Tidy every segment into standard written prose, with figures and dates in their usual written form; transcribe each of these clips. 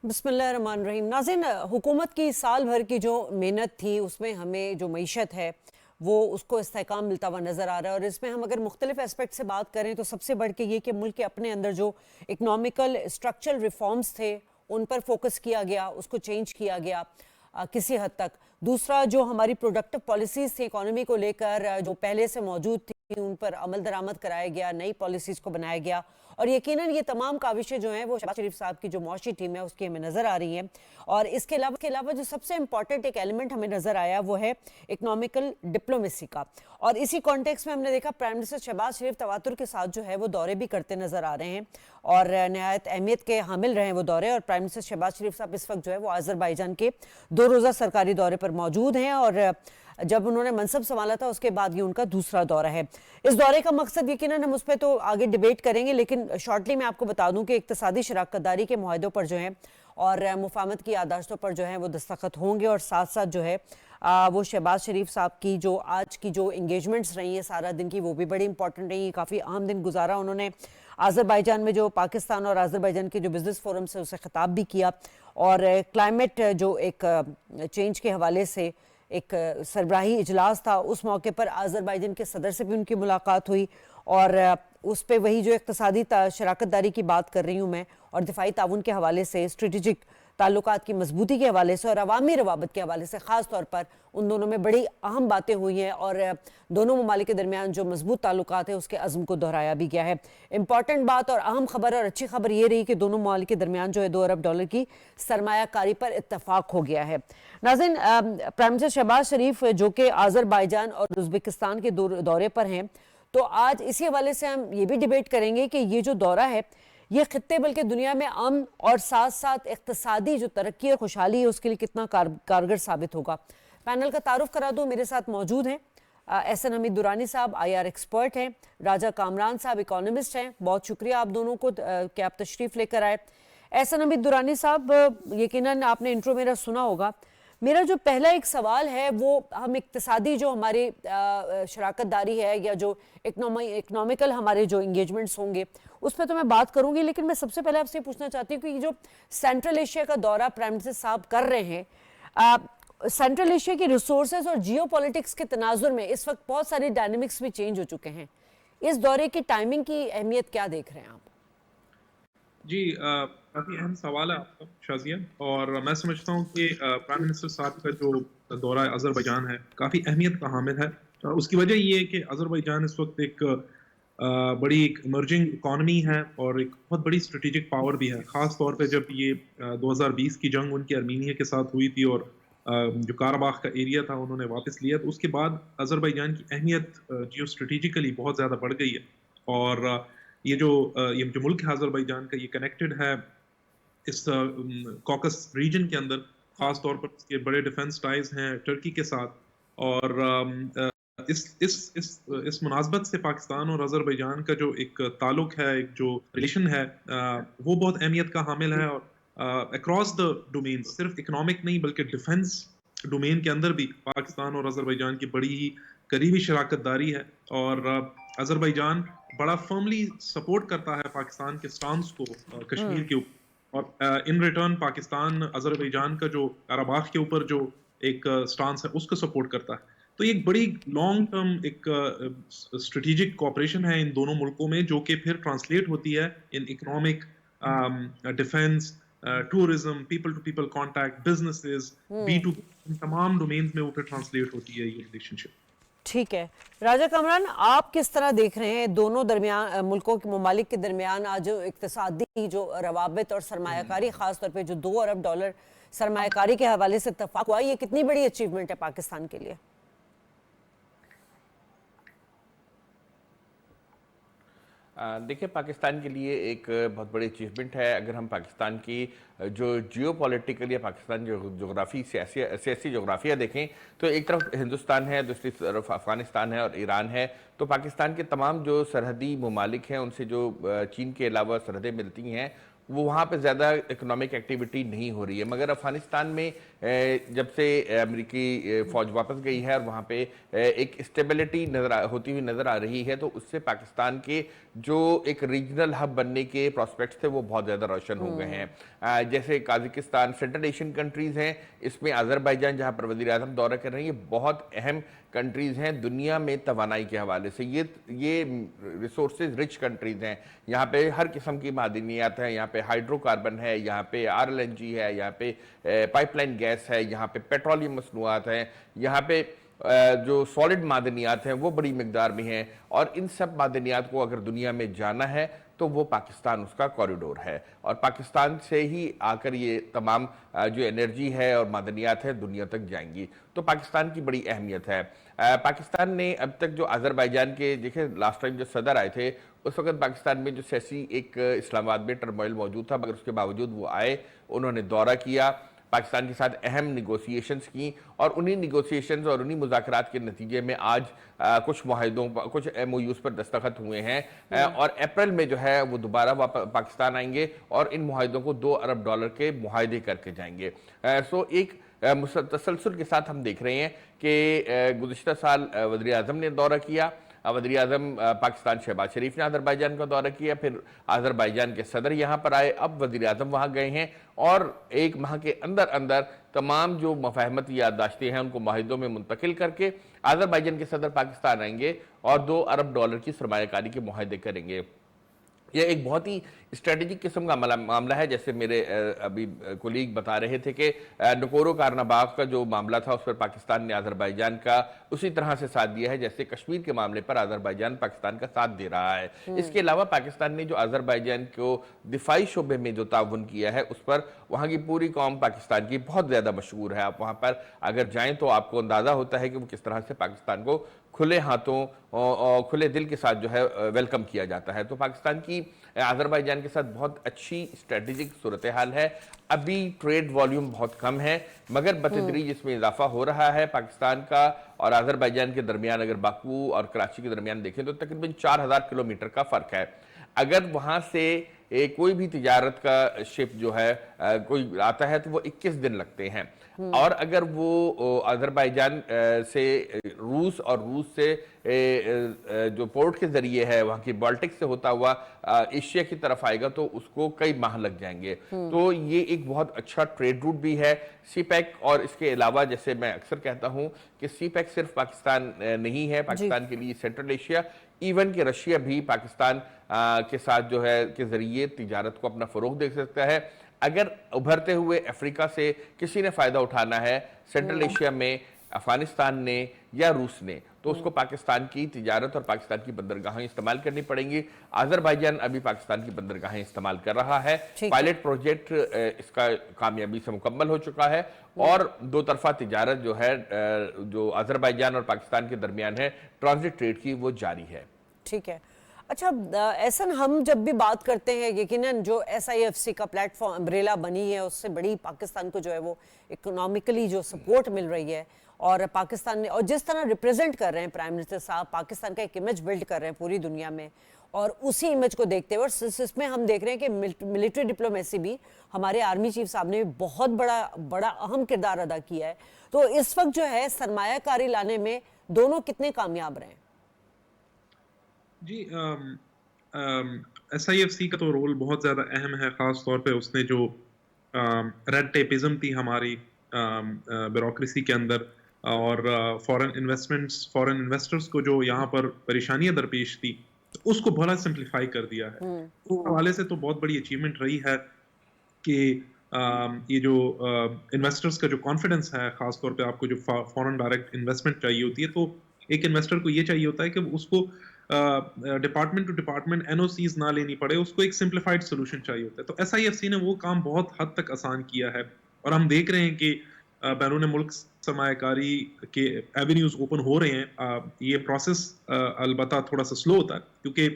बिस्मिल्लाहिर्रहमानिर्रहीम। नाज़रीन, हुकूमत की साल भर की जो मेहनत थी उसमें हमें जो मईशत है वो उसको इस्तेहकाम मिलता हुआ नज़र आ रहा है। और इसमें हम अगर मुख्तलिफ एस्पेक्ट से बात करें तो सबसे बढ़ के ये कि मुल्क के अपने अंदर जो इकनॉमिकल स्ट्रक्चरल रिफॉर्म्स थे उन पर फोकस किया गया, उसको चेंज किया गया किसी हद तक। दूसरा, जो हमारी प्रोडक्टिव पॉलिसीज़ थी इकॉनमी को लेकर, जो पहले से मौजूद थी उन पर अमल दरामद कराया गया, नई पॉलिसीज़ को बनाया गया। और यकीनन ये तमाम काविशें जो हैं वो शहबाज शरीफ साहब की जो मुआशी टीम है उसकी हमें नज़र आ रही हैं। और इसके अलावा जो सबसे इंपॉर्टेंट एक एलिमेंट हमें नज़र आया वो है इकनॉमिकल डिप्लोमेसी का। और इसी कॉन्टेक्स्ट में हमने देखा प्राइम मिनिस्टर शहबाज शरीफ तवातुर के साथ जो है वो दौरे भी करते नज़र आ रहे हैं और नहायत अहमियत के हामिल रहे हैं वो दौरे। और प्राइम मिनिस्टर शहबाज शरीफ साहब इस वक्त जो है वो आज़रबाईजान के 2 रोज़ा सरकारी दौरे पर मौजूद हैं और जब उन्होंने मनसब संभाला था उसके बाद ये उनका दूसरा दौरा है। इस दौरे का मकसद यकीनन हम उस पर तो आगे डिबेट करेंगे, लेकिन शॉर्टली मैं आपको बता दूं कि इक्तसादी शराकतदारी के मुआहदों पर जो है और मुफाहमत की यादाश्तों पर जो है वो दस्तखत होंगे। और साथ साथ जो है वो शहबाज शरीफ साहब की जो आज की जो इंगेजमेंट्स रही हैं सारा दिन की, वो भी बड़ी इंपॉर्टेंट रही। काफ़ी अहम दिन गुजारा उन्होंने आज़रबाईजान में, जो पाकिस्तान और आज़रबाईजान के जो बिज़नेस फोरम से उसे ख़िताब भी किया। और क्लाइमेट जो एक चेंज के हवाले से एक सरबराही इजलास था, उस मौके पर आज़रबाईजान के सदर से भी उनकी मुलाकात हुई और उस पर वही जो इक़्तिसादी शराकतदारी की बात कर रही हूँ मैं, और दिफाई ताउन के हवाले से, स्ट्रेटजिक ताल्लुकात की मजबूती के हवाले से और अवामी रवाबत के हवाले से ख़ास तौर पर उन दोनों में बड़ी अहम बातें हुई हैं। और दोनों ममालिक के दरमियान जो मजबूत ताल्लुकात है उसके अज़्म को दोहराया भी गया है। इंपॉर्टेंट बात और अहम खबर और अच्छी खबर ये रही कि दोनों ममालिक के दरमियान जो है $2 अरब की सरमायाकारी पर इत्तफाक हो गया है। नाज़रीन, प्राइम मिनिस्टर शहबाज शरीफ जो कि आज़रबाईजान और उज़्बेकिस्तान के दौरे पर हैं, तो आज इसी हवाले से हम ये भी डिबेट करेंगे कि ये जो दौरा है ये खित्ते बल्कि दुनिया में अमन और साथ साथ इक़्तिसादी जो तरक्की और खुशहाली है उसके लिए कितना कारगर साबित होगा। पैनल का तारुफ करा दूँ, मेरे साथ मौजूद हैं एहसन हमीद दुरानी साहब, IR एक्सपर्ट हैं, राजा कामरान साहब इकोनॉमिस्ट हैं। बहुत शुक्रिया आप दोनों को कि आप तशरीफ़ लेकर आए। एहसन हमीद दुरानी साहब, यकीनन आपने इंट्रो मेरा सुना होगा। मेरा जो पहला एक सवाल है वो हम इक्तसादी जो हमारी शराकतदारी है या जो इकनॉमिकल हमारे जो इंगेजमेंट्स होंगे उस पर तो मैं बात करूंगी, लेकिन मैं सबसे पहले आपसे पूछना चाहती हूँ कि ये जो सेंट्रल एशिया का दौरा प्राइम मिनिस्टर साहब कर रहे हैं, सेंट्रल एशिया की रिसोर्सेज और जियो पॉलिटिक्स के तनाजुर में इस वक्त बहुत सारे डायनेमिक्स भी चेंज हो चुके हैं। इस दौरे की टाइमिंग की अहमियत क्या देख रहे हैं आप? जी, काफ़ी अहम सवाल है आपका शाज़िया। और मैं समझता हूँ कि प्राइम मिनिस्टर साहब का जो दौरा अज़रबैजान है काफ़ी अहमियत का हामिल है। उसकी वजह ये है कि अज़रबैजान इस वक्त एक बड़ी एक इमर्जिंग इकॉनमी है और एक बहुत बड़ी स्ट्रेटेजिक पावर भी है। ख़ास तौर पे जब ये 2020 की जंग उनकी अर्मीनिया के साथ हुई थी और जो काराबाख का एरिया था उन्होंने वापस लिया, तो उसके बाद अज़रबैजान की अहमियत जियो स्ट्रेटेजिकली बहुत ज़्यादा बढ़ गई है। और ये जो मुल्क है अज़रबैजान का, ये कनेक्टेड है इस कॉकस रीजन के अंदर। खास तौर पर इसके बड़े डिफेंस टाइज हैं टर्की के साथ। और इस मुनासबत से पाकिस्तान और अज़रबैजान का जो एक ताल्लुक है, एक जो रिलेशन है, वो बहुत अहमियत का हामिल है। और अक्रॉस द डोमेन, सिर्फ इकोनॉमिक नहीं बल्कि डिफेंस डोमेन के अंदर भी पाकिस्तान और अज़रबैजान की बड़ी ही करीबी शराकतदारी है। और अज़रबैजान बड़ा फर्मली सपोर्ट करता है पाकिस्तान के स्टांस को कश्मीर के ऊपर। और इन रिटर्न पाकिस्तान अज़रबैजान का जो काराबाख के ऊपर जो एक स्टांस है उसको सपोर्ट करता है। तो ये एक बड़ी लॉन्ग टर्म एक स्ट्रेटेजिक कोऑपरेशन है इन दोनों मुल्कों में, जो कि फिर ट्रांसलेट होती है in economic, defence, tourism, people to people contact, businesses, B2B, तमाम डोमेन्स में वो फिर ट्रांसलेट होती है ये रिलेशनशिप। ठीक है, राजा कमरान, आप किस तरह देख रहे हैं दोनों दरमियान मुल्कों के ममालिक के दरमियान आज जो इक्तसादी जो रवाबित और सरमायाकारी, खास तौर पे जो $2 अरब सरमायाकारी के हवाले से इत्तफाक हुआ, ये कितनी बड़ी अचीवमेंट है पाकिस्तान के लिए? देखिए, पाकिस्तान के लिए एक बहुत बड़ी अचीवमेंट है। अगर हम पाकिस्तान की जो जियो पॉलिटिकल या पाकिस्तान जो जोग्राफी सियासी जोग्राफिया देखें तो एक तरफ हिंदुस्तान है, दूसरी तरफ अफ़गानिस्तान है और ईरान है। तो पाकिस्तान के तमाम जो सरहदी ममालिक हैं उनसे जो चीन के अलावा सरहदें मिलती हैं वो वहाँ पे ज़्यादा इकोनॉमिक एक्टिविटी नहीं हो रही है। मगर अफगानिस्तान में जब से अमेरिकी फ़ौज वापस गई है और वहाँ पे एक स्टेबिलिटी होती हुई नज़र आ रही है, तो उससे पाकिस्तान के जो एक रीजनल हब बनने के प्रॉस्पेक्ट्स थे वो बहुत ज़्यादा रोशन हो गए हैं। जैसे काज़ाकिस्तान सेंट्रल एशियन कंट्रीज़ हैं, इसमें अज़रबैजान जहाँ पर वज़ीर आज़म दौरा कर रहे हैं, ये बहुत अहम कंट्रीज़ हैं दुनिया में तवानाई के हवाले से। ये रिसोर्सेज रिच कंट्रीज़ हैं, यहाँ पे हर किस्म की मादनियात हैं, यहाँ पे हाइड्रोकार्बन है, यहाँ पे RLNG है, यहाँ पे पाइपलाइन गैस है, यहाँ पे पेट्रोलियम मसनूआत हैं, यहाँ पे जो सॉलिड मादनियात हैं वो बड़ी मिकदार में हैं। और इन सब मादनियात को अगर दुनिया में जाना है तो वो पाकिस्तान उसका कॉरिडोर है, और पाकिस्तान से ही आकर ये तमाम जो एनर्जी है और मादनियात है दुनिया तक जाएंगी। तो पाकिस्तान की बड़ी अहमियत है। पाकिस्तान ने अब तक जो अज़रबैजान के, देखिए लास्ट टाइम जो सदर आए थे उस वक्त पाकिस्तान में जो सियासी एक इस्लामाबाद में टर्मोइल मौजूद था, मगर उसके बावजूद वो आए, उन्होंने दौरा किया, पाकिस्तान के साथ अहम निगोसिएशंस की, और उन्हीं निगोसिएशंस और उन्हीं मुज़ाकरात के नतीजे में आज कुछ मुआहिदों पर, कुछ MOUs पर दस्तखत हुए हैं, और अप्रैल में जो है वो दोबारा पाकिस्तान आएंगे और इन मुआहिदों को $2 अरब के मुआहिदे करके जाएंगे। सो एक तसलसल के साथ हम देख रहे हैं कि गुज़िश्ता साल वज़ीर आज़म ने दौरा किया, वज़ीर आज़म पाकिस्तान शहबाज शरीफ ने अज़रबैजान का दौरा किया, फिर अज़रबैजान के सदर यहाँ पर आए, अब वज़ीर आज़म वहाँ गए हैं, और एक माह के अंदर अंदर तमाम जो मफाहमती याददाश्तें हैं उनको माहिदों में मुंतकिल करके अज़रबैजान के सदर पाकिस्तान आएंगे और $2 अरब की सरमायाकारी के मुआहदे करेंगे। यह एक बहुत ही स्ट्रेटेजिक किस्म का मामला है। जैसे मेरे अभी कोलीग बता रहे थे कि नकोरो कारनाबाग का जो मामला था उस पर पाकिस्तान ने अज़रबैजान का उसी तरह से साथ दिया है जैसे कश्मीर के मामले पर अज़रबैजान पाकिस्तान का साथ दे रहा है। इसके अलावा पाकिस्तान ने जो अज़रबैजान को दिफाई शोबे में जो ताउन किया है उस पर वहाँ की पूरी कौम पाकिस्तान की बहुत ज़्यादा मशहूर है। आप वहाँ पर अगर जाएँ तो आपको अंदाज़ा होता है कि वो किस तरह से पाकिस्तान को खुले हाथों और खुले दिल के साथ जो है वेलकम किया जाता है। तो पाकिस्तान की अज़रबैजान के साथ बहुत अच्छी स्ट्रेटेजिक सूरत हाल है। अभी ट्रेड वॉल्यूम बहुत कम है, मगर बतदरीज इसमें इजाफा हो रहा है। पाकिस्तान का और अज़रबैजान के दरमियान अगर बाकू और कराची के दरमियान देखें तो तकरीबन 4000 किलोमीटर का फ़र्क है। अगर वहाँ से कोई भी तिजारत का शिप जो है कोई आता है तो वो 21 दिन लगते हैं, और अगर वो अज़रबैजान से रूस और रूस से जो पोर्ट के जरिए है वहाँ की बाल्टिक से होता हुआ एशिया की तरफ आएगा तो उसको कई माह लग जाएंगे। तो ये एक बहुत अच्छा ट्रेड रूट भी है। सीपैक और इसके अलावा जैसे मैं अक्सर कहता हूँ कि सीपैक सिर्फ पाकिस्तान नहीं है, पाकिस्तान के लिए सेंट्रल एशिया, इवन कि रशिया भी पाकिस्तान के साथ जो है के जरिए तिजारत को अपना फ़रोग दे सकता है। अगर उभरते हुए अफ्रीका से किसी ने फ़ायदा उठाना है सेंट्रल एशिया में, अफगानिस्तान ने या रूस ने, तो उसको पाकिस्तान की तिजारत और पाकिस्तान की बंदरगाहें इस्तेमाल करनी पड़ेंगी। अज़रबैजान अभी पाकिस्तान की बंदरगाहें इस्तेमाल कर रहा है। पायलट प्रोजेक्ट इसका कामयाबी से मुकम्मल हो चुका है और दो तरफा तिजारत जो है जो अज़रबैजान और पाकिस्तान के दरमियान है ट्रांजिट ट्रेड की, वो जारी है। ठीक है। अच्छा एहसन, हम जब भी बात करते हैं यकीनन जो SIFC का प्लेटफॉर्म अम्ब्रेला बनी है उससे बड़ी पाकिस्तान को जो है वो इकोनॉमिकली जो सपोर्ट मिल रही है, और पाकिस्तान ने और जिस तरह रिप्रेजेंट कर रहे हैं प्राइम मिनिस्टर साहब, पाकिस्तान का एक इमेज बिल्ड कर रहे हैं पूरी दुनिया में, और उसी इमेज को देखते हुए इसमें हम देख रहे हैं कि मिलिट्री डिप्लोमेसी भी हमारे आर्मी चीफ साहब ने बहुत बड़ा अहम किरदार अदा किया है। तो इस वक्त जो है सरमायाकारी लाने में दोनों कितने कामयाब रहे हैं? जी, SIFC का तो रोल बहुत ज़्यादा अहम है। ख़ास तौर पे उसने जो रेड टेपिज्म थी हमारी ब्यूरोक्रेसी के अंदर, और फॉरेन इन्वेस्टर्स को जो यहाँ पर परेशानियां दरपेश थी उसको बड़ा सिंप्लीफाई कर दिया है। उस हवाले से तो बहुत बड़ी अचीवमेंट रही है कि ये जो इन्वेस्टर्स का जो कॉन्फिडेंस है, ख़ास तौर पे आपको जो फॉरेन डायरेक्ट इन्वेस्टमेंट चाहिए होती है, तो एक इन्वेस्टर को ये चाहिए होता है कि उसको डिपार्टमेंट टू डिपार्टमेंट NOCs ना लेनी पड़े, उसको एक सिंप्लीफाइड सोल्यूशन चाहिए होता है। तो SIFC ने वो काम बहुत हद तक आसान किया है, और हम देख रहे हैं कि बैरून मुल्क सरमायाकारी के एवेन्यूज ओपन हो रहे हैं। ये प्रोसेस अलबत्ता थोड़ा सा स्लो होता है क्योंकि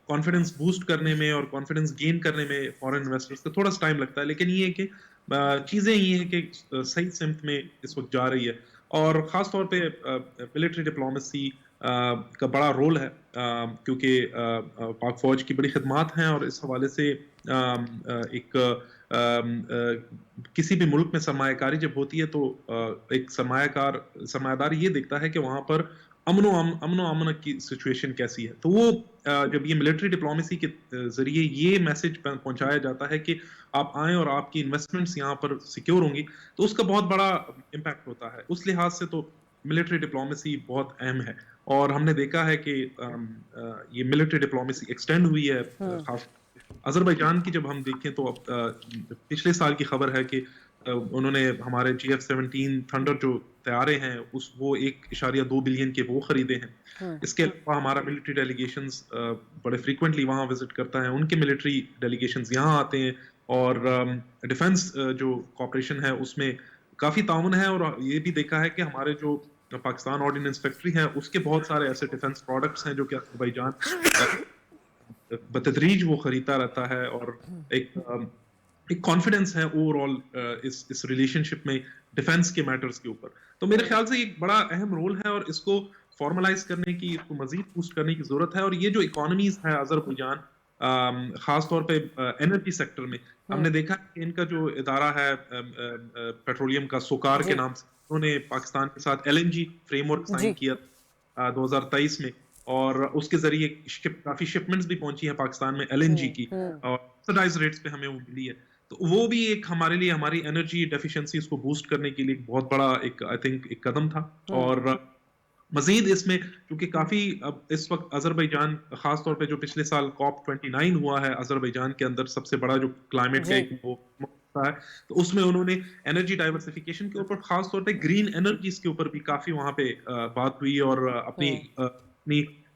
कॉन्फिडेंस बूस्ट करने में और कॉन्फिडेंस गेन करने में फॉरेन इन्वेस्टर्स को थोड़ा सा टाइम लगता है, लेकिन ये है कि चीज़ें ये हैं कि सही सिमत में इस वक्त जा रही है। और ख़ास तौर पे मिलिट्री डिप्लोमेसी का बड़ा रोल है, क्योंकि पाक फौज की बड़ी खिदमात हैं और इस हवाले से किसी भी मुल्क में सरमायाकारी जब होती है तो एक सरमायादार ये देखता है कि वहां पर अमनो अमन की सिचुएशन कैसी है। तो वो जब ये मिलिट्री डिप्लोमेसी के जरिए ये मैसेज पहुंचाया जाता है कि आप आए और आपकी इन्वेस्टमेंट्स यहाँ पर सिक्योर होंगी, तो उसका बहुत बड़ा इम्पैक्ट होता है। उस लिहाज से तो मिलिट्री डिप्लोमेसी बहुत अहम है और हमने देखा है कि ये मिलिट्री डिप्लोमेसी एक्सटेंड हुई है। खास अजरबैजान की जब हम देखें तो पिछले साल की खबर है कि उन्होंने हमारे GF-17 थंडर जो तैयारे हैं वो 1.2 बिलियन के वो खरीदे हैं। इसके अलावा हमारा मिलिट्री डेलीगेशंस बड़े फ्रीक्वेंटली वहाँ विजिट करता है, उनके मिलिट्री डेलीगेशंस यहाँ आते हैं और डिफेंस जो कॉपरेशन है उसमें काफी ताउन है। और ये भी देखा है कि हमारे जो पाकिस्तान ऑर्डिनेंस फैक्ट्री है उसके बहुत सारे ऐसे डिफेंस प्रोडक्ट्स हैं जो कि अजरबैजान बतदरीज वो खरीदता रहता है और एक कॉन्फिडेंस है ओवरऑल इस रिलेशनशिप में डिफेंस के मैटर्स के ऊपर। तो मेरे ख्याल से एक बड़ा अहम रोल है और इसको फॉर्मलाइज करने की, इसको मजीद बूस्ट करने की जरूरत है। और ये जो इकोनॉमीज है अजरबैजान, खास तौर पे एनर्जी सेक्टर में हमने देखा कि इनका जो इदारा है पेट्रोलियम का, सोकार के नाम से, उन्होंने पाकिस्तान के साथ LNG फ्रेमवर्क साइन किया 2023 में और उसके जरिए काफी शिपमेंट्स भी पहुंची है पाकिस्तान में LNG की और सब्सिडाइज्ड रेट्स पे हमें वो मिली है। तो वो भी एक हमारे लिए हमारी एनर्जी डेफिशिएंसीज को बूस्ट करने के लिए बहुत बड़ा एक आई थिंक एक कदम था। और मजीद इसमें क्योंकि काफी अब इस वक्त अजरबैजान, खास तौर पे जो पिछले साल COP29 हुआ है अजरबैजान के अंदर, सबसे बड़ा जो क्लाइमेट का एक वो है, तो उसमें उन्होंने एनर्जी डाइवर्सिफिकेशन के ऊपर, खास तौर पे ग्रीन एनर्जीज के ऊपर भी काफी वहां पे बात हुई और अपनी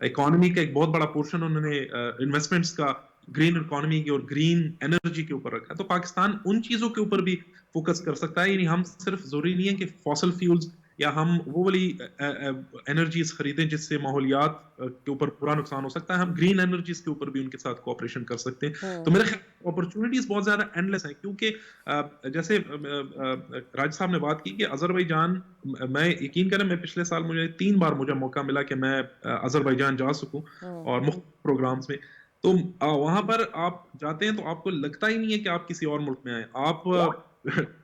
इकोनॉमी का एक बहुत बड़ा पोर्शन उन्होंने इन्वेस्टमेंट्स का ग्रीन इकोनॉमी की और ग्रीन एनर्जी के ऊपर रखा है। तो पाकिस्तान उन चीजों के ऊपर भी फोकस कर सकता है। यानी हम सिर्फ जरूरी नहीं है कि फॉसिल फ्यूल्स या हम वो वाली एनर्जीज खरीदें जिससे माहौलियात के ऊपर पूरा नुकसान हो सकता है, हम ग्रीन एनर्जीज के ऊपर भी उनके साथ कोऑपरेशन कर सकते हैं। तो मेरे ख्याल अपॉर्चुनिटीज बहुत ज्यादा एंडलेस है, क्योंकि जैसे राज साहब ने बात की कि अजरबैजान, मैं यकीन करें मैं पिछले साल मुझे मौका मिला कि मैं अजरबैजान जा सकूं और मुख्तलिफ प्रोग्राम्स में। तो वहां पर आप जाते हैं तो आपको लगता ही नहीं है कि आप किसी और मुल्क में आए। आप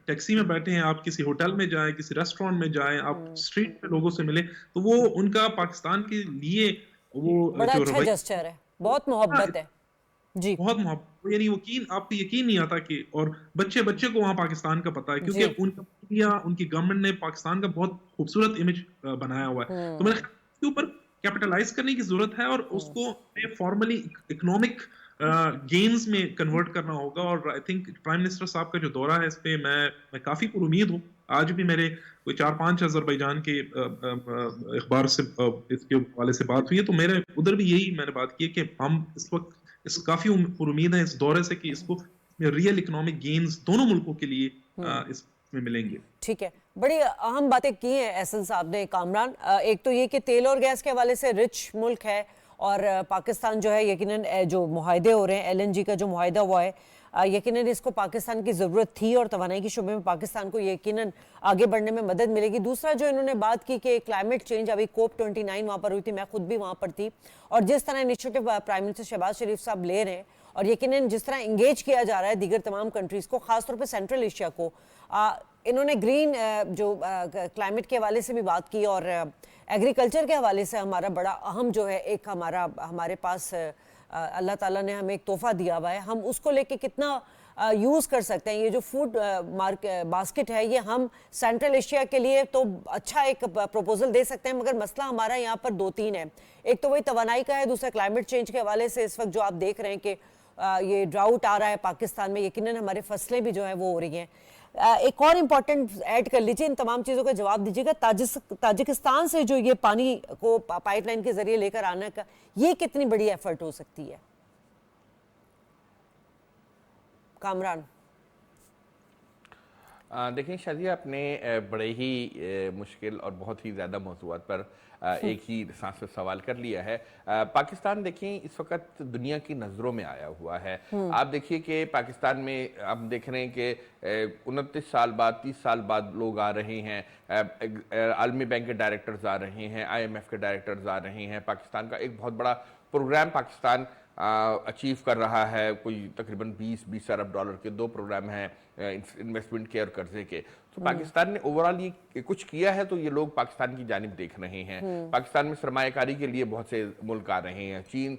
टैक्सी में बैठे हैं, आप किसी होटल में जाएं, किसी रेस्टोरेंट में जाएं, आप स्ट्रीट पे लोगों से मिले, तो वो उनका पाकिस्तान के लिए वो बड़ा जो अच्छा जेस्चर है, बहुत मोहब्बत है जी, बहुत मोहब्बत। यानी आपको यकीन नहीं आता कि, और बच्चे को वहां पाकिस्तान का पता है क्योंकि उनकी गवर्नमेंट ने पाकिस्तान का बहुत खूबसूरत इमेज बनाया हुआ है। तो मेरे ख्याल के ऊपर कैपिटलाइज करने की जरूरत है और उसको फॉर्मली इकोनॉमिक गेम्स में कन्वर्ट करना होगा। और आई थिंक प्राइम मिनिस्टर साहब का जो दौरा है इस पे मैं काफी पुरुमीद हूँ। आज भी मेरे कोई 4-5 अजरबैजान के अखबार से इसके हवाले से बात हुई है, तो मेरे उधर भी यही मैंने बात की है कि हम इस वक्त काफी उम्मीद है इस दौरे से कि इसको रियल इकोनॉमिक गेन्स दोनों मुल्कों के लिए इसमें मिलेंगे। ठीक है, बड़ी अहम बातें की हैं एहसन साहब ने। कामरान, एक तो ये कि तेल और गैस के हवाले से रिच मुल्क है और पाकिस्तान जो है यकीनन जो मुआहदे हो रहे हैं, LNG का जो मुआहदा हुआ है, यकीनन इसको पाकिस्तान की ज़रूरत थी और तवानाई के शुबे में पाकिस्तान को यकीनन आगे बढ़ने में मदद मिलेगी। दूसरा जो इन्होंने बात की कि क्लाइमेट चेंज, अभी COP29 वहाँ पर हुई थी, मैं खुद भी वहाँ पर थी, और जिस तरह इनिशिएटिव प्राइम मिनिस्टर शहबाज शरीफ साहब ले रहे हैं और यकीनन जिस तरह इंगेज किया जा रहा है दीगर तमाम कंट्रीज़ को, ख़ासतौर पर सेंट्रल एशिया को, इन्होंने ग्रीन जो क्लाइमेट के हवाले से भी बात की और एग्रीकल्चर के हवाले से हमारा बड़ा अहम जो है एक हमारे पास अल्लाह ताला ने हमें एक तोहफा दिया हुआ है, हम उसको लेके कितना यूज़ कर सकते हैं। ये जो फूड बास्केट है, ये हम सेंट्रल एशिया के लिए तो अच्छा एक प्रपोजल दे सकते हैं, मगर मसला हमारा यहाँ पर 2-3 है। एक तो वही तवानाई का है, दूसरा क्लाइमेट चेंज के हवाले से इस वक्त जो आप देख रहे हैं कि ये ड्राउट आ रहा है पाकिस्तान में, यकीनन हमारे फसलें भी जो है वो हो रही हैं। एक और इम्पॉर्टेंट ऐड कर लीजिए, इन तमाम चीज़ों का जवाब दीजिएगा, ताजिकिस्तान से जो ये पानी को पाइपलाइन के जरिए लेकर आने का, ये कितनी बड़ी एफर्ट हो सकती है? कामरान। देखिए शाजिया, आपने बड़े ही मुश्किल और बहुत ही ज़्यादा मौज़ूआत पर एक ही सांस में सवाल कर लिया है। पाकिस्तान देखें इस वक्त दुनिया की नज़रों में आया हुआ है। आप देखिए कि पाकिस्तान में आप देख रहे हैं कि 29 साल बाद 30 साल बाद लोग आ रहे हैं, आलमी बैंक के डायरेक्टर्स आ रहे हैं, IMF के डायरेक्टर्स आ रहे हैं। पाकिस्तान का एक बहुत बड़ा प्रोग्राम पाकिस्तान अचीव कर रहा है, कोई तकरीबन 20 अरब डॉलर के 2 प्रोग्राम हैं इन्वेस्टमेंट के और कर्जे के। तो पाकिस्तान ने ओवरऑल ये कुछ किया है, तो ये लोग पाकिस्तान की जानिब देख रहे हैं। पाकिस्तान में सरमायाकारी के लिए बहुत से मुल्क आ रहे हैं, चीन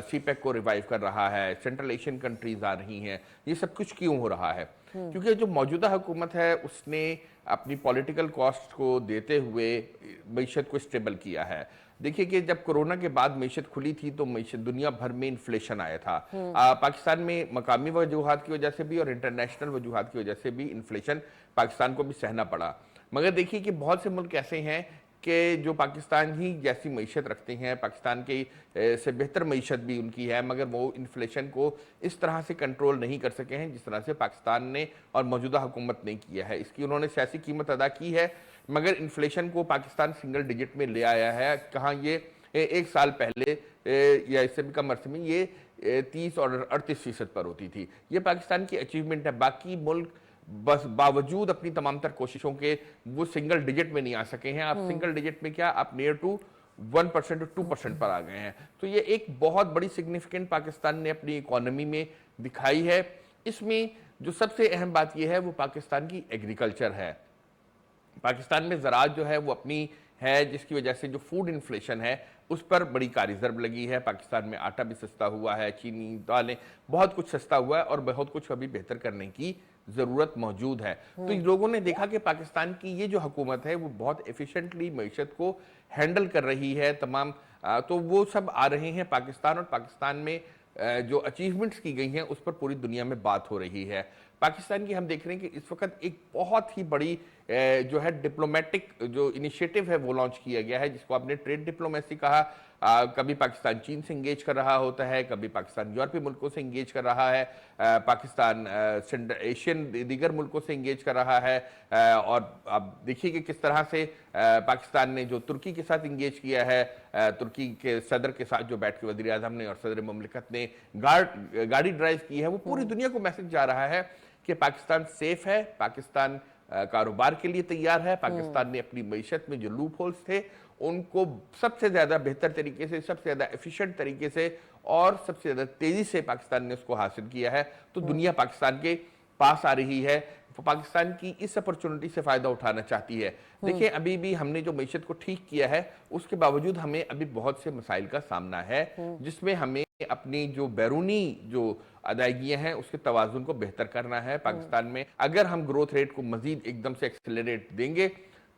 CPEC को रिवाइव कर रहा है, सेंट्रल एशियन कंट्रीज आ रही हैं। ये सब कुछ क्यों हो रहा है? क्योंकि जो मौजूदा हुकूमत है उसने अपनी पॉलिटिकल कॉस्ट को देते हुए मईशत को स्टेबल किया है। देखिए कि जब कोरोना के बाद मईशत खुली थी तो मईशत दुनिया भर में इन्फ्लेशन आया था। पाकिस्तान में मकामी वजूहात की वजह से भी और इंटरनेशनल वजूहात की वजह से भी इन्फ्लेशन पाकिस्तान को भी सहना पड़ा। मगर देखिए कि बहुत से मुल्क ऐसे हैं कि जो पाकिस्तान ही जैसी मईशत रखते हैं, पाकिस्तान के से बेहतर मईशत भी उनकी है, मगर वो इन्फ्लेशन को इस तरह से कंट्रोल नहीं कर सके हैं जिस तरह से पाकिस्तान ने और मौजूदा हुकूमत ने किया है। इसकी उन्होंने सियासी कीमत अदा की है, मगर इन्फ्लेशन को पाकिस्तान सिंगल डिजिट में ले आया है। कहाँ ये एक साल पहले या इससे भी कम अरसे में ये 30 और 38% पर होती थी। ये पाकिस्तान की अचीवमेंट है। बाकी मुल्क बस बावजूद अपनी तमाम तर कोशिशों के वो सिंगल डिजिट में नहीं आ सके हैं। आप सिंगल डिजिट में क्या, आप नियर टू 1% और 2% पर आ गए हैं। तो ये एक बहुत बड़ी सिग्निफिकेंट पाकिस्तान ने अपनी इकोनॉमी में दिखाई है। इसमें जो सबसे अहम बात यह है वो पाकिस्तान की एग्रीकल्चर है। पाकिस्तान में ज़राअत जो है वो अपनी है, जिसकी वजह से जो फूड इन्फ्लेशन है उस पर बड़ी कारी ज़रब लगी है। पाकिस्तान में आटा भी सस्ता हुआ है, चीनी, दालें, बहुत कुछ सस्ता हुआ है और बहुत कुछ अभी बेहतर करने की ज़रूरत मौजूद है। तो लोगों ने देखा कि पाकिस्तान की ये जो हुकूमत है वो बहुत एफिशिएंटली मईशत को हैंडल कर रही है। तमाम तो वो सब आ रहे हैं पाकिस्तान, और पाकिस्तान में जो अचीवमेंट्स की गई हैं उस पर पूरी दुनिया में बात हो रही है। पाकिस्तान की हम देख रहे हैं कि इस वक्त एक बहुत ही बड़ी जो है डिप्लोमेटिक जो इनिशिएटिव है वो लॉन्च किया गया है, जिसको आपने ट्रेड डिप्लोमेसी कहा। कभी पाकिस्तान चीन से इंगेज कर रहा होता है, कभी पाकिस्तान यूरोपीय मुल्कों से इंगेज कर रहा है, पाकिस्तान एशियन दीगर मुल्कों से इंगेज कर रहा है। और आप देखिए कि किस तरह से पाकिस्तान ने जो तुर्की के साथ इंगेज किया है, तुर्की के सदर के साथ जो बैठ के वज़ीर आज़म ने और सदर ममलिकत ने गाड़ी ड्राइव की है, वो पूरी दुनिया को मैसेज जा रहा है कि पाकिस्तान सेफ है, पाकिस्तान कारोबार के लिए तैयार है। पाकिस्तान ने अपनी मईशत में जो लूप होल्स थे उनको सबसे ज़्यादा बेहतर तरीके से, सबसे ज़्यादा एफिशिएंट तरीके से और सबसे ज़्यादा तेज़ी से पाकिस्तान ने उसको हासिल किया है। तो दुनिया पाकिस्तान के पास आ रही है, पाकिस्तान की इस अपॉर्चुनिटी से फ़ायदा उठाना चाहती है। देखिए अभी भी हमने जो मईशत को ठीक किया है उसके बावजूद हमें अभी बहुत से मसाइल का सामना है, जिसमें हमें अपनी जो बैरूनी जो अदायगियां हैं उसके तवाज़ुन को बेहतर करना है। पाकिस्तान में अगर हम ग्रोथ रेट को मजीद एकदम से एक्सेलरेट देंगे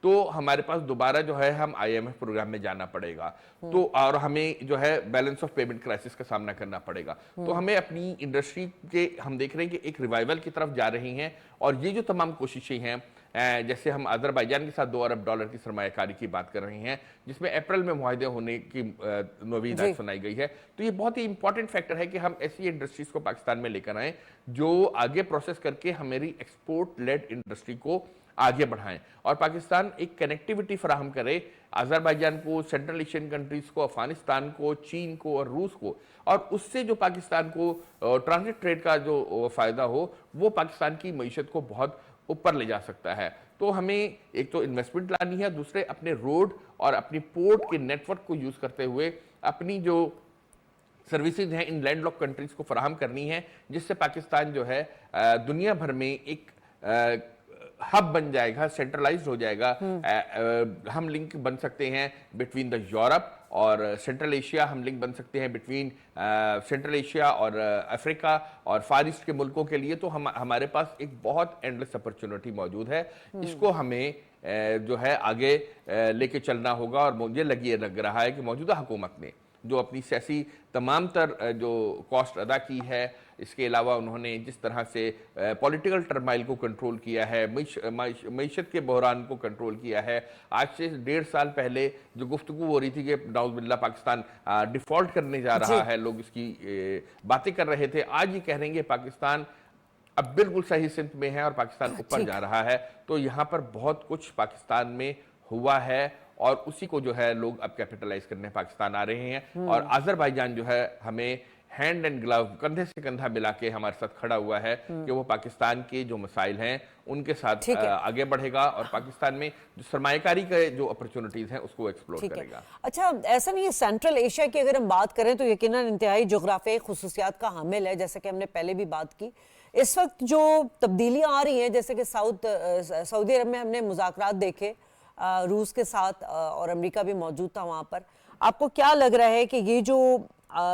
तो हमारे पास दोबारा जो है हम IMF प्रोग्राम में जाना पड़ेगा, तो और हमें जो है बैलेंस ऑफ पेमेंट क्राइसिस का सामना करना पड़ेगा। तो हमें अपनी इंडस्ट्री के हम देख रहे हैं कि एक रिवाइवल की तरफ जा रही हैं, और ये जो तमाम कोशिशें हैं, जैसे हम अजरबैजान के साथ 2 अरब डॉलर की सरमायाकारी की बात कर रहे हैं, जिसमें अप्रैल में मुआहदे होने की नवीद सुनाई गई है। तो ये बहुत ही इंपॉर्टेंट फैक्टर है कि हम ऐसी इंडस्ट्रीज को पाकिस्तान में लेकर आएँ जो आगे प्रोसेस करके हमारी एक्सपोर्ट लेड इंडस्ट्री को आगे बढ़ाएं, और पाकिस्तान एक कनेक्टिविटी फराहम करे अजरबैजान को, सेंट्रल एशियन कंट्रीज को, अफगानिस्तान को, चीन को और रूस को, और उससे जो पाकिस्तान को ट्रांजिट ट्रेड का जो फ़ायदा हो वो पाकिस्तान की मईशत को बहुत ऊपर ले जा सकता है। तो हमें एक तो इन्वेस्टमेंट लानी है, दूसरे अपने रोड और अपनी पोर्ट के नेटवर्क को यूज़ करते हुए अपनी जो सर्विसेज हैं इन लैंडलॉक कंट्रीज को फराहम करनी है, जिससे पाकिस्तान जो है दुनिया भर में एक हब बन जाएगा, सेंट्रलाइज्ड हो जाएगा। हम लिंक बन सकते हैं बिटवीन द यूरोप और सेंट्रल एशिया, हम लिंक बन सकते हैं बिटवीन सेंट्रल एशिया और अफ्रीका और फार ईस्ट के मुल्कों के लिए। तो हमारे पास एक बहुत एंडलेस अपॉर्चुनिटी मौजूद है, इसको हमें जो है आगे लेके चलना होगा। और मुझे लग रहा है कि मौजूदा हुकूमत ने जो अपनी सियासी तमाम तर जो कॉस्ट अदा की है, इसके अलावा उन्होंने जिस तरह से पॉलिटिकल टर्माइल को कंट्रोल किया है, मईशत के बहरान को कंट्रोल किया है। आज से 1.5 साल पहले जो गुफ्तगू हो रही थी कि नाउज़ुबिल्लाह पाकिस्तान डिफ़ॉल्ट करने जा रहा है, लोग इसकी बातें कर रहे थे, आज ये कह रहे हैं कि पाकिस्तान अब बिल्कुल सही सिमत में है और पाकिस्तान ऊपर ठीक जा है। रहा है। तो यहाँ पर बहुत कुछ पाकिस्तान में हुआ है और उसी को जो है लोग अब कैपिटलाइज करने पाकिस्तान आ रहे हैं। और अजरबैजान जो है हमें हैंड एंड ग्लव, कंधे से कंधा मिला के हमारे साथ खड़ा हुआ है कि वो पाकिस्तान के जो मसाइल हैं उनके साथ ठीक है। आगे बढ़ेगा और पाकिस्तान में जो सरमाएकारी के जो अपॉर्चुनिटीज हैं उसको एक्सप्लोर ठीक है। करेगा। अच्छा, ऐसा नहीं है, सेंट्रल एशिया की अगर हम बात करें तो यकीनन इंतहाई जोग्राफियाई खुसूसियात का हामिल है, जैसे कि हमने पहले भी बात की। इस वक्त जो तब्दीलियां आ रही हैं, जैसे कि सऊदी अरब में हमने मुज़ाकरात देखे रूस के साथ, और अमेरिका भी मौजूद था वहाँ पर। आपको क्या लग रहा है कि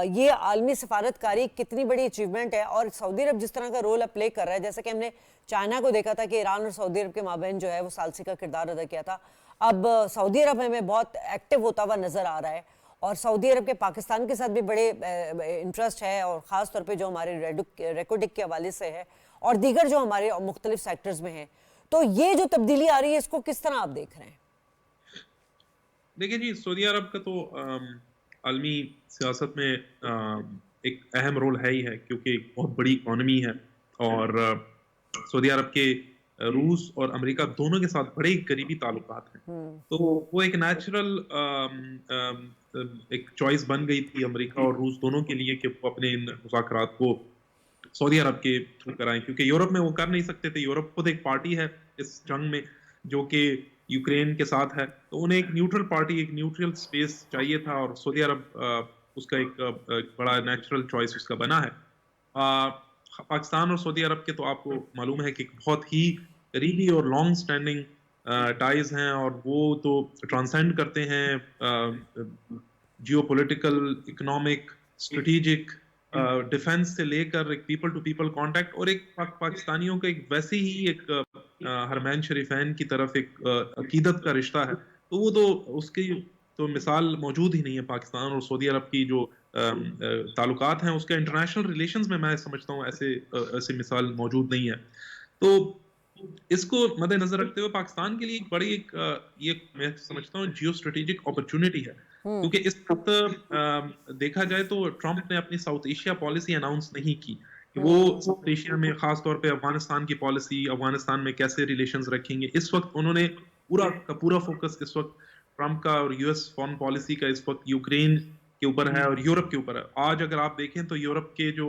ये आलमी सफारतकारी कितनी बड़ी अचीवमेंट है, और सऊदी अरब जिस तरह का रोल अब प्ले कर रहा है, जैसे कि हमने चाइना को देखा था कि ईरान और सऊदी अरब के माबैन जो है वो सालसी का किरदार अदा किया था, अब सऊदी अरब हमें बहुत एक्टिव होता हुआ नजर आ रहा है, और सऊदी अरब के पाकिस्तान के साथ भी बड़े इंटरेस्ट है, और ख़ास तौर पे जो हमारे रेकोडिक के हवाले से है और दीगर जो हमारे मुख्तलिफ सेक्टर्स में है। तो ये जो तब्दीली आ रही है, इसको किस तरह आप देख रहे हैं? देखिए जी, सऊदी अरब का तो आलमी सियासत में एक अहम रोल है ही है, क्योंकि एक बहुत बड़ी इकॉनमी है और सऊदी अरब के रूस और अमेरिका दोनों के साथ बड़े करीबी ताल्लुकात हैं। तो वो एक नेचुरल एक चॉइस बन गई थी अमेरिका और रूस दोनों के लिए कि वो अपने इन मुज़ाकरात को सऊदी अरब के थ्रू कराएं, क्योंकि यूरोप में वो कर नहीं सकते थे। यूरोप खुद एक पार्टी है इस जंग में जो कि यूक्रेन के साथ है, तो उन्हें एक न्यूट्रल पार्टी, एक न्यूट्रल स्पेस चाहिए था, और सऊदी अरब उसका एक बड़ा नेचुरल चॉइस उसका बना है। पाकिस्तान और सऊदी अरब के तो आपको मालूम है कि बहुत ही करीबी और लॉन्ग स्टैंडिंग टाइज हैं, और वो तो ट्रांसेंड करते हैं जियोपॉलिटिकल, इकोनॉमिक, स्ट्रेटेजिक, डिफेंस से लेकर एक पीपल टू पीपल कांटेक्ट, और एक पाकिस्तानियों का एक वैसे ही एक हरमैन शरीफैन की तरफ एक अकीदत का रिश्ता है। तो वो तो उसकी तो मिसाल मौजूद ही नहीं है। पाकिस्तान और सऊदी अरब की जो ताल्लुकात हैं उसके इंटरनेशनल रिलेशंस में मैं समझता हूँ ऐसे मिसाल मौजूद नहीं है। तो इसको मद्देनजर रखते हुए पाकिस्तान के लिए एक बड़ी ये मैं समझता हूँ जियो स्ट्रेटेजिक अपॉर्चुनिटी है, क्योंकि इस वक्त देखा जाए तो ट्रंप ने अपनी साउथ एशिया पॉलिसी अनाउंस नहीं की कि वो साउथ एशिया में खास तौर पे अफगानिस्तान की पॉलिसी, अफगानिस्तान में कैसे रिलेशंस रखेंगे। इस वक्त उन्होंने पूरा का पूरा फोकस इस वक्त ट्रंप का और यूएस फॉरेन पॉलिसी का इस वक्त यूक्रेन के ऊपर है और यूरोप के ऊपर है। आज अगर आप देखें तो यूरोप के जो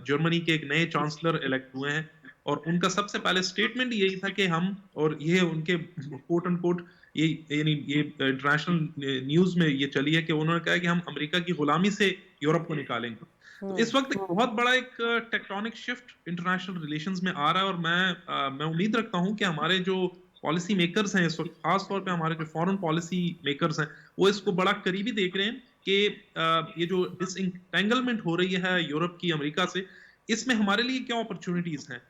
जर्मनी के एक नए चांसलर इलेक्ट हुए हैं, और उनका सबसे पहले स्टेटमेंट यही था कि हम, और ये उनके कोट एंड कोट ये इंटरनेशनल न्यूज में ये चली है कि उन्होंने कहा कि हम अमेरिका की गुलामी से यूरोप को निकालेंगे। तो इस वक्त बहुत बड़ा एक टेक्टोनिक शिफ्ट इंटरनेशनल रिलेशंस में आ रहा है, और मैं उम्मीद रखता हूं कि हमारे जो पॉलिसी मेकर्स हैं इस वक्त, खास तौर पे हमारे जो फॉरेन पॉलिसी मेकर्स हैं, वो इसको बड़ा करीबी देख रहे हैं कि ये जो डिसएंटेंगलमेंट हो रही है यूरोप की अमेरिका से, इसमें हमारे लिए क्या अपॉर्चुनिटीज हैं।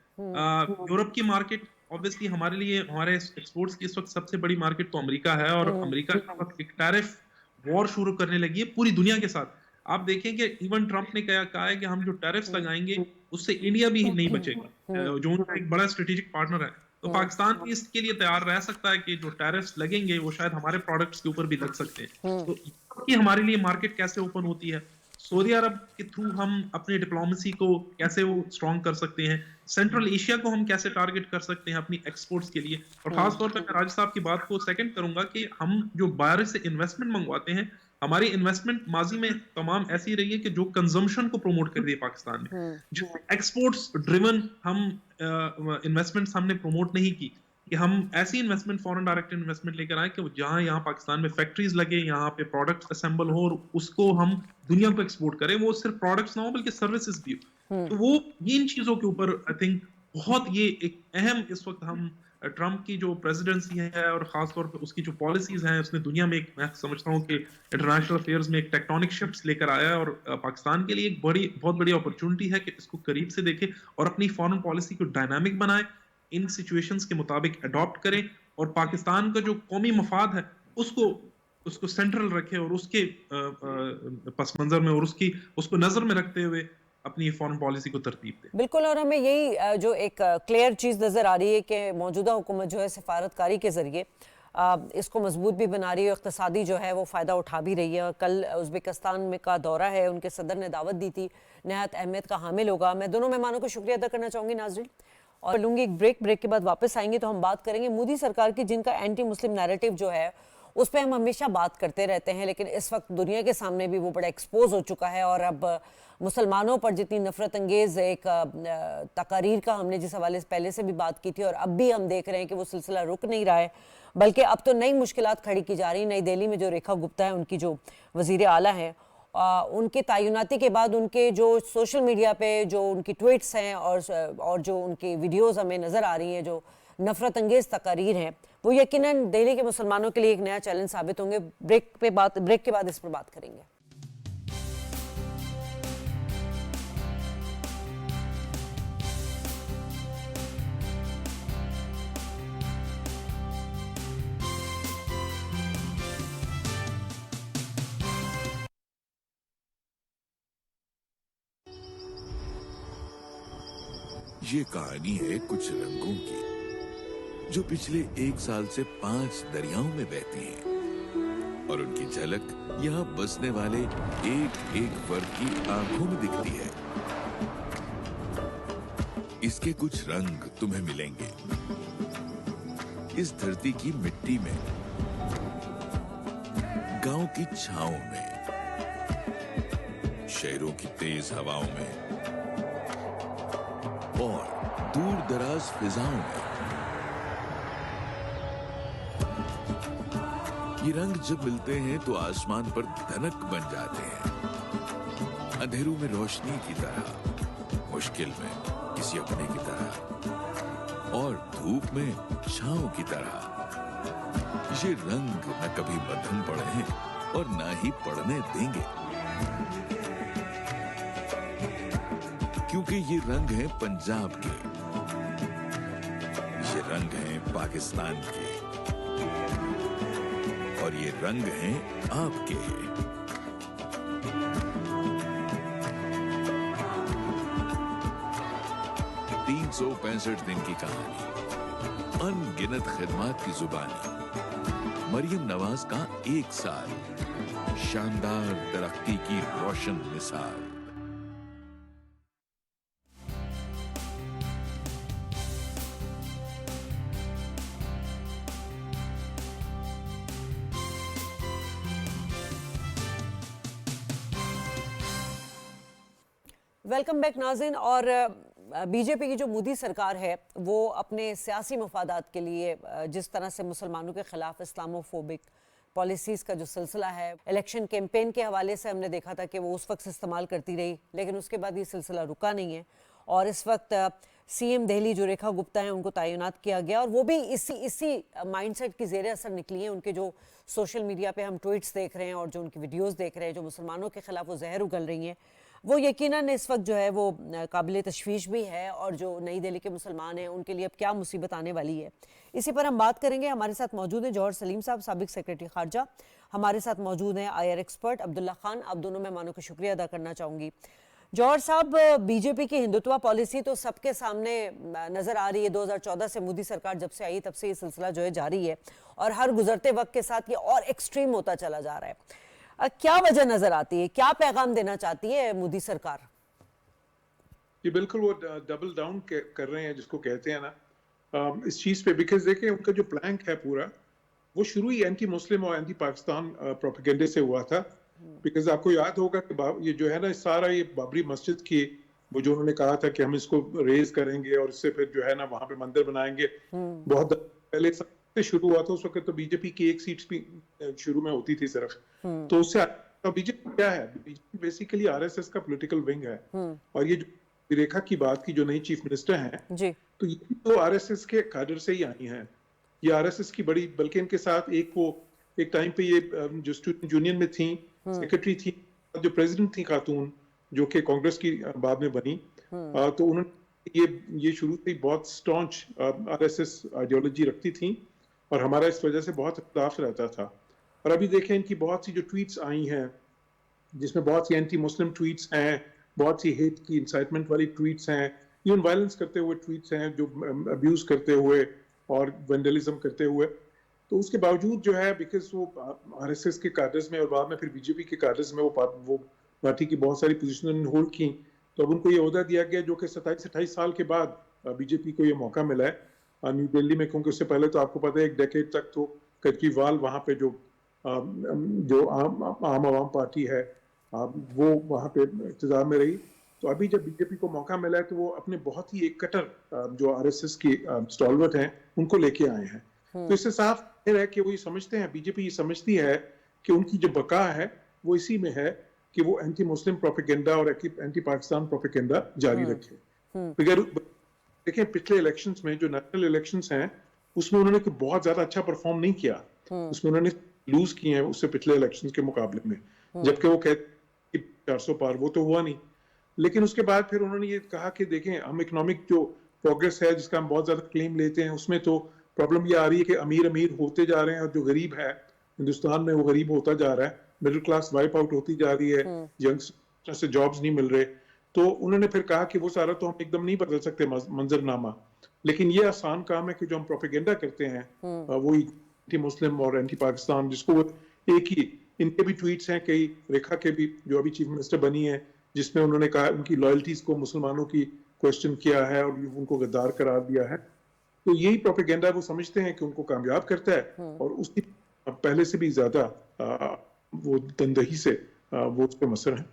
यूरोप की मार्केट ऑब्वियसली हमारे लिए, हमारे एक्सपोर्ट्स की इस वक्त सबसे बड़ी मार्केट तो अमेरिका है, और अमेरिका इस वक्त एक टैरिफ वॉर शुरू करने लगी है पूरी दुनिया के साथ। आप देखें कि इवन ट्रंप ने कहा है कि हम जो टैरिफ्स लगाएंगे उससे इंडिया भी नहीं बचेगा, जो उनका एक बड़ा स्ट्रेटेजिक पार्टनर है। तो पाकिस्तान भी इसके लिए तैयार रह सकता है कि जो टैरिफ्स लगेंगे वो शायद हमारे प्रोडक्ट्स के ऊपर भी लग सकते हैं। तो ये हमारे लिए मार्केट कैसे ओपन होती है, सऊदी अरब के थ्रू हम अपनी डिप्लोमेसी को कैसे वो स्ट्रॉन्ग कर सकते हैं, सेंट्रल एशिया को हम कैसे टारगेट कर सकते हैं अपनी एक्सपोर्ट्स के लिए। और खास तौर पर मैं राज साहब की बात को सेकंड करूंगा कि हम जो बाहर से इन्वेस्टमेंट मंगवाते हैं, हमारी इन्वेस्टमेंट माजी में तमाम ऐसी रही है कि जो कंजम्पशन को प्रमोट कर दिए पाकिस्तान में, जो एक्सपोर्ट्स ड्रिवन हम इन्वेस्टमेंट्स हमने प्रमोट नहीं की, कि हम ऐसी इन्वेस्टमेंट, फॉरेन डायरेक्ट इन्वेस्टमेंट लेकर आए कि जहां यहाँ पाकिस्तान में फैक्ट्रीज लगे, यहाँ पे प्रोडक्ट्स असेंबल हो और उसको हम दुनिया को एक्सपोर्ट करें, वो सिर्फ प्रोडक्ट्स ना हो बल्कि सर्विसेज भी हो। तो वो इन चीजों के ऊपर आई थिंक बहुत ये एक अहम, इस वक्त हम ट्रंप की जो प्रेसिडेंसी है और खासतौर पर उसकी जो पॉलिसीज हैं, उसने दुनिया में एक, मैं समझता हूँ कि इंटरनेशनल अफेयर्स में एक टेक्टोनिक शिफ्ट्स लेकर आया है, और पाकिस्तान के लिए एक बहुत बड़ी अपॉर्चुनिटी है कि इसको करीब से देखे और अपनी फॉरेन पॉलिसी को डायनामिक बनाए, इन सिचुएशंस के मुताबिक अडॉप्ट करें, और पाकिस्तान का जो कौमी मफाद है उसको सेंट्रल रखे, और उसके पस मंजर में और उसको नजर में रखते हुए अपनी फॉरेन पॉलिसी को तरतीब दे। बिल्कुल, और हमें यही जो एक क्लियर चीज़ नज़र आ रही है कि मौजूदा हुकूमत जो है सफारतकारी के ज़रिए इसको मजबूत भी बना रही है, इक़्तिसादी जो है वो फ़ायदा उठा भी रही है। और कल उज़्बेकिस्तान में का दौरा है, उनके सदर ने दावत दी थी, नहायत अहमियत का हामिल होगा। मैं दोनों मेहमानों को शुक्रिया अदा करना चाहूँगी नाज़रीन, और लूँगी एक ब्रेक के बाद वापस आएंगे तो हम बात करेंगे मोदी सरकार की, जिनका एंटी मुस्लिम नैरेटिव जो है उस पर हम हमेशा बात करते रहते हैं, लेकिन इस वक्त दुनिया के सामने भी वो बड़ा एक्सपोज हो चुका है। और अब मुसलमानों पर जितनी नफरत अंगेज़ एक तकारीर का हमने जिस हवाले से पहले से भी बात की थी, और अब भी हम देख रहे हैं कि वो सिलसिला रुक नहीं रहा है, बल्कि अब तो नई मुश्किलात खड़ी की जा रही। नई दिल्ली में जो रेखा गुप्ता है, उनकी जो वज़ीर आला हैं, उनके तैनाती के बाद उनके जो सोशल मीडिया पे जो उनकी ट्वीट्स हैं और जो उनकी वीडियोस हमें नज़र आ रही हैं, जो नफरत अंगेज़ तकारीर हैं, वो यकीनन दिल्ली के मुसलमानों के लिए एक नया चैलेंज साबित होंगे। ब्रेक के बाद इस पर बात करेंगे। ये कहानी है कुछ रंगों की, जो पिछले 1 साल से 5 दरियाओं में बहती हैं, और उनकी झलक यहाँ बसने वाले एक एक वर्ग की आंखों में दिखती है। इसके कुछ रंग तुम्हें मिलेंगे इस धरती की मिट्टी में, गांव की छांव में, शहरों की तेज हवाओं में, और दूर दराज फिजाओं में। ये रंग जब मिलते हैं तो आसमान पर धनक बन जाते हैं, अंधेरों में रोशनी की तरह, मुश्किल में किसी अपने की तरह, और धूप में छांव की तरह। ये रंग न कभी मध्यम पड़े हैं और न ही पड़ने देंगे, क्योंकि ये रंग हैं पंजाब के, ये रंग हैं पाकिस्तान के, और ये रंग हैं आपके। 365 दिन की कहानी, अनगिनत खिदमात की जुबानी, मरियम नवाज का 1 साल, शानदार तरक्की की रोशन मिसाल। वेलकम बैक नाज़रीन। और बीजेपी की जो मोदी सरकार है वो अपने सियासी मफादात के लिए जिस तरह से मुसलमानों के ख़िलाफ़ इस्लामोफोबिक पॉलिसीज़ का जो सिलसिला है, इलेक्शन कैंपेन के हवाले से हमने देखा था कि वो उस वक्त इस्तेमाल करती रही, लेकिन उसके बाद ये सिलसिला रुका नहीं है। और इस वक्त सीएम दिल्ली जो रेखा गुप्ता हैं, उनको तैनात किया गया, और वो भी इसी माइंडसेट की ज़ेर असर निकली हैं। उनके जो सोशल मीडिया पे हम ट्वीट्स देख रहे हैं और जो उनकी वीडियोस देख रहे हैं, जो मुसलमानों के ख़िलाफ़ वो जहर उगल रही हैं, वो यकीनन इस वक्त जो है वो काबिल तशवीश भी है। और जो नई दिल्ली के मुसलमान हैं, उनके लिए अब क्या मुसीबत आने वाली है, इसी पर हम बात करेंगे। हमारे साथ मौजूद हैं जौहर सलीम साहब, साबिक सेक्रेटरी खारजा। हमारे साथ मौजूद हैं आईआर एक्सपर्ट अब्दुल्ला खान। अब दोनों मेहमानों का शुक्रिया अदा करना चाहूँगी। जौहर साहब, बीजेपी की हिंदुत्व पॉलिसी तो सबके सामने नज़र आ रही है। 2014 से मोदी सरकार जब से आई, तब से ये सिलसिला जो है जारी है, और हर गुजरते वक्त के साथ ये और एक्सट्रीम होता चला जा रहा है। क्या वजह नजर आती है, क्या पैगाम देना चाहती है मोदी सरकार? ये बिल्कुल वो डबल डाउन कर रहे हैं, जिसको कहते हैं ना, इस चीज पे। बिकॉज देखिए, उनका जो प्लैंक है पूरा, वो शुरू ही एंटी मुस्लिम और एंटी पाकिस्तान प्रोपेगेंडे से हुआ था। बिकॉज आपको याद होगा कि ये जो है ना, सारा ये बाबरी मस्जिद की वो जो उन्होंने कहा था कि हम इसको रेज करेंगे और इससे फिर जो है ना वहां पे मंदिर बनाएंगे, बहुत पहले से शुरू हुआ था। उस वक्त तो बीजेपी की 1 सीट भी शुरू में होती थी सिर्फ। तो उससे तो बीजेपी क्या है? बीजेपी बेसिकली आरएसएस का पॉलिटिकल विंग है। और ये जो रेखा की बात की, जो नई चीफ मिनिस्टर हैं जी, तो ये तो आरएसएस के काडर से ही आई हैं। ये आरएसएस की बड़ी, बल्कि इनके साथ एक टाइम पे ये जो स्टूडेंट यूनियन में थी, सेक्रेटरी थी, जो प्रेसिडेंट थी खातून, जो कि कांग्रेस की बाद में बनी, तो उन्होंने ये शुरू से ही बहुत स्टॉन्च आरएसएस आइडियोलॉजी रखती थी, और हमारा इस वजह से बहुत इख्तिलाफ रहता था। और अभी देखें, इनकी बहुत सी जो ट्वीट्स आई हैं, जिसमें बहुत सी एंटी मुस्लिम ट्वीट्स हैं, बहुत सी हेट की इंसाइटमेंट वाली ट्वीट्स हैं, इवन वायलेंस करते हुए ट्वीट्स हैं, जो अब्यूज करते हुए और वेंडलिज्म करते हुए। तो उसके बावजूद जो है बिकॉज वो आरएसएस के काडर्स में और बाद में फिर बीजेपी के काडर्स में वो पार्टी की बहुत सारी पोजीशन होल्ड की, तो अब उनको ये ओहदा दिया गया जो कि 27-28 साल के बाद बीजेपी को ये मौका मिला है न्यू दिल्ली में, क्योंकि उससे पहले तो आपको पता है एक डेकेड तक तो केजरीवाल वहाँ पे जो आम आवाम पार्टी है वो वहाँ पे इक़्तिदार में रही। तो अभी जब बीजेपी को मौका मिला है तो वो अपने बहुत ही एक कट्टर जो आरएसएस की स्टॉलवर्ट हैं उनको लेके आए हैं। तो इससे साफ है कि वो ये समझते हैं, बीजेपी ये समझती है कि उनकी जो बका है वो इसी में है कि वो एंटी मुस्लिम प्रोपेगेंडा और एंटी पाकिस्तान प्रोपेगेंडा जारी रखे। अगर देखें पिछले इलेक्शंस में जो नेशनल इलेक्शंस हैं उसमें उन्होंने बहुत ज्यादा अच्छा परफॉर्म नहीं किया, उसमें उन्होंने लूज किए हैं उससे पिछले इलेक्शंस के मुकाबले में, जबकि वो कहते 400 पार, वो तो हुआ नहीं। लेकिन उसके बाद फिर उन्होंने ये कहा कि देखें हम इकोनॉमिक जो प्रोग्रेस है जिसका हम बहुत ज्यादा क्लेम लेते हैं उसमें तो प्रॉब्लम ये आ रही है कि अमीर अमीर होते जा रहे हैं और जो गरीब है हिंदुस्तान में वो गरीब होता जा रहा है, मिडिल क्लास वाइप आउट होती जा रही है, यंगस्टर्स से जॉब्स नहीं मिल रहे। तो उन्होंने फिर कहा कि वो सारा तो हम एकदम नहीं बदल सकते मंजरनामा, लेकिन ये आसान काम है कि जो हम प्रोपेगेंडा करते हैं वो एंटी मुस्लिम और एंटी पाकिस्तान, जिसको एक ही इनके भी ट्वीट्स हैं, कई रेखा के भी जो अभी चीफ मिनिस्टर बनी है, जिसमें उन्होंने कहा उनकी लॉयल्टीज को मुसलमानों की क्वेश्चन किया है और उनको गद्दार करार दिया है। तो यही प्रोपेगेंडा वो समझते हैं कि उनको कामयाब करता है और उसकी पहले से भी ज्यादा वो तंदही से वो उस पर मसर है।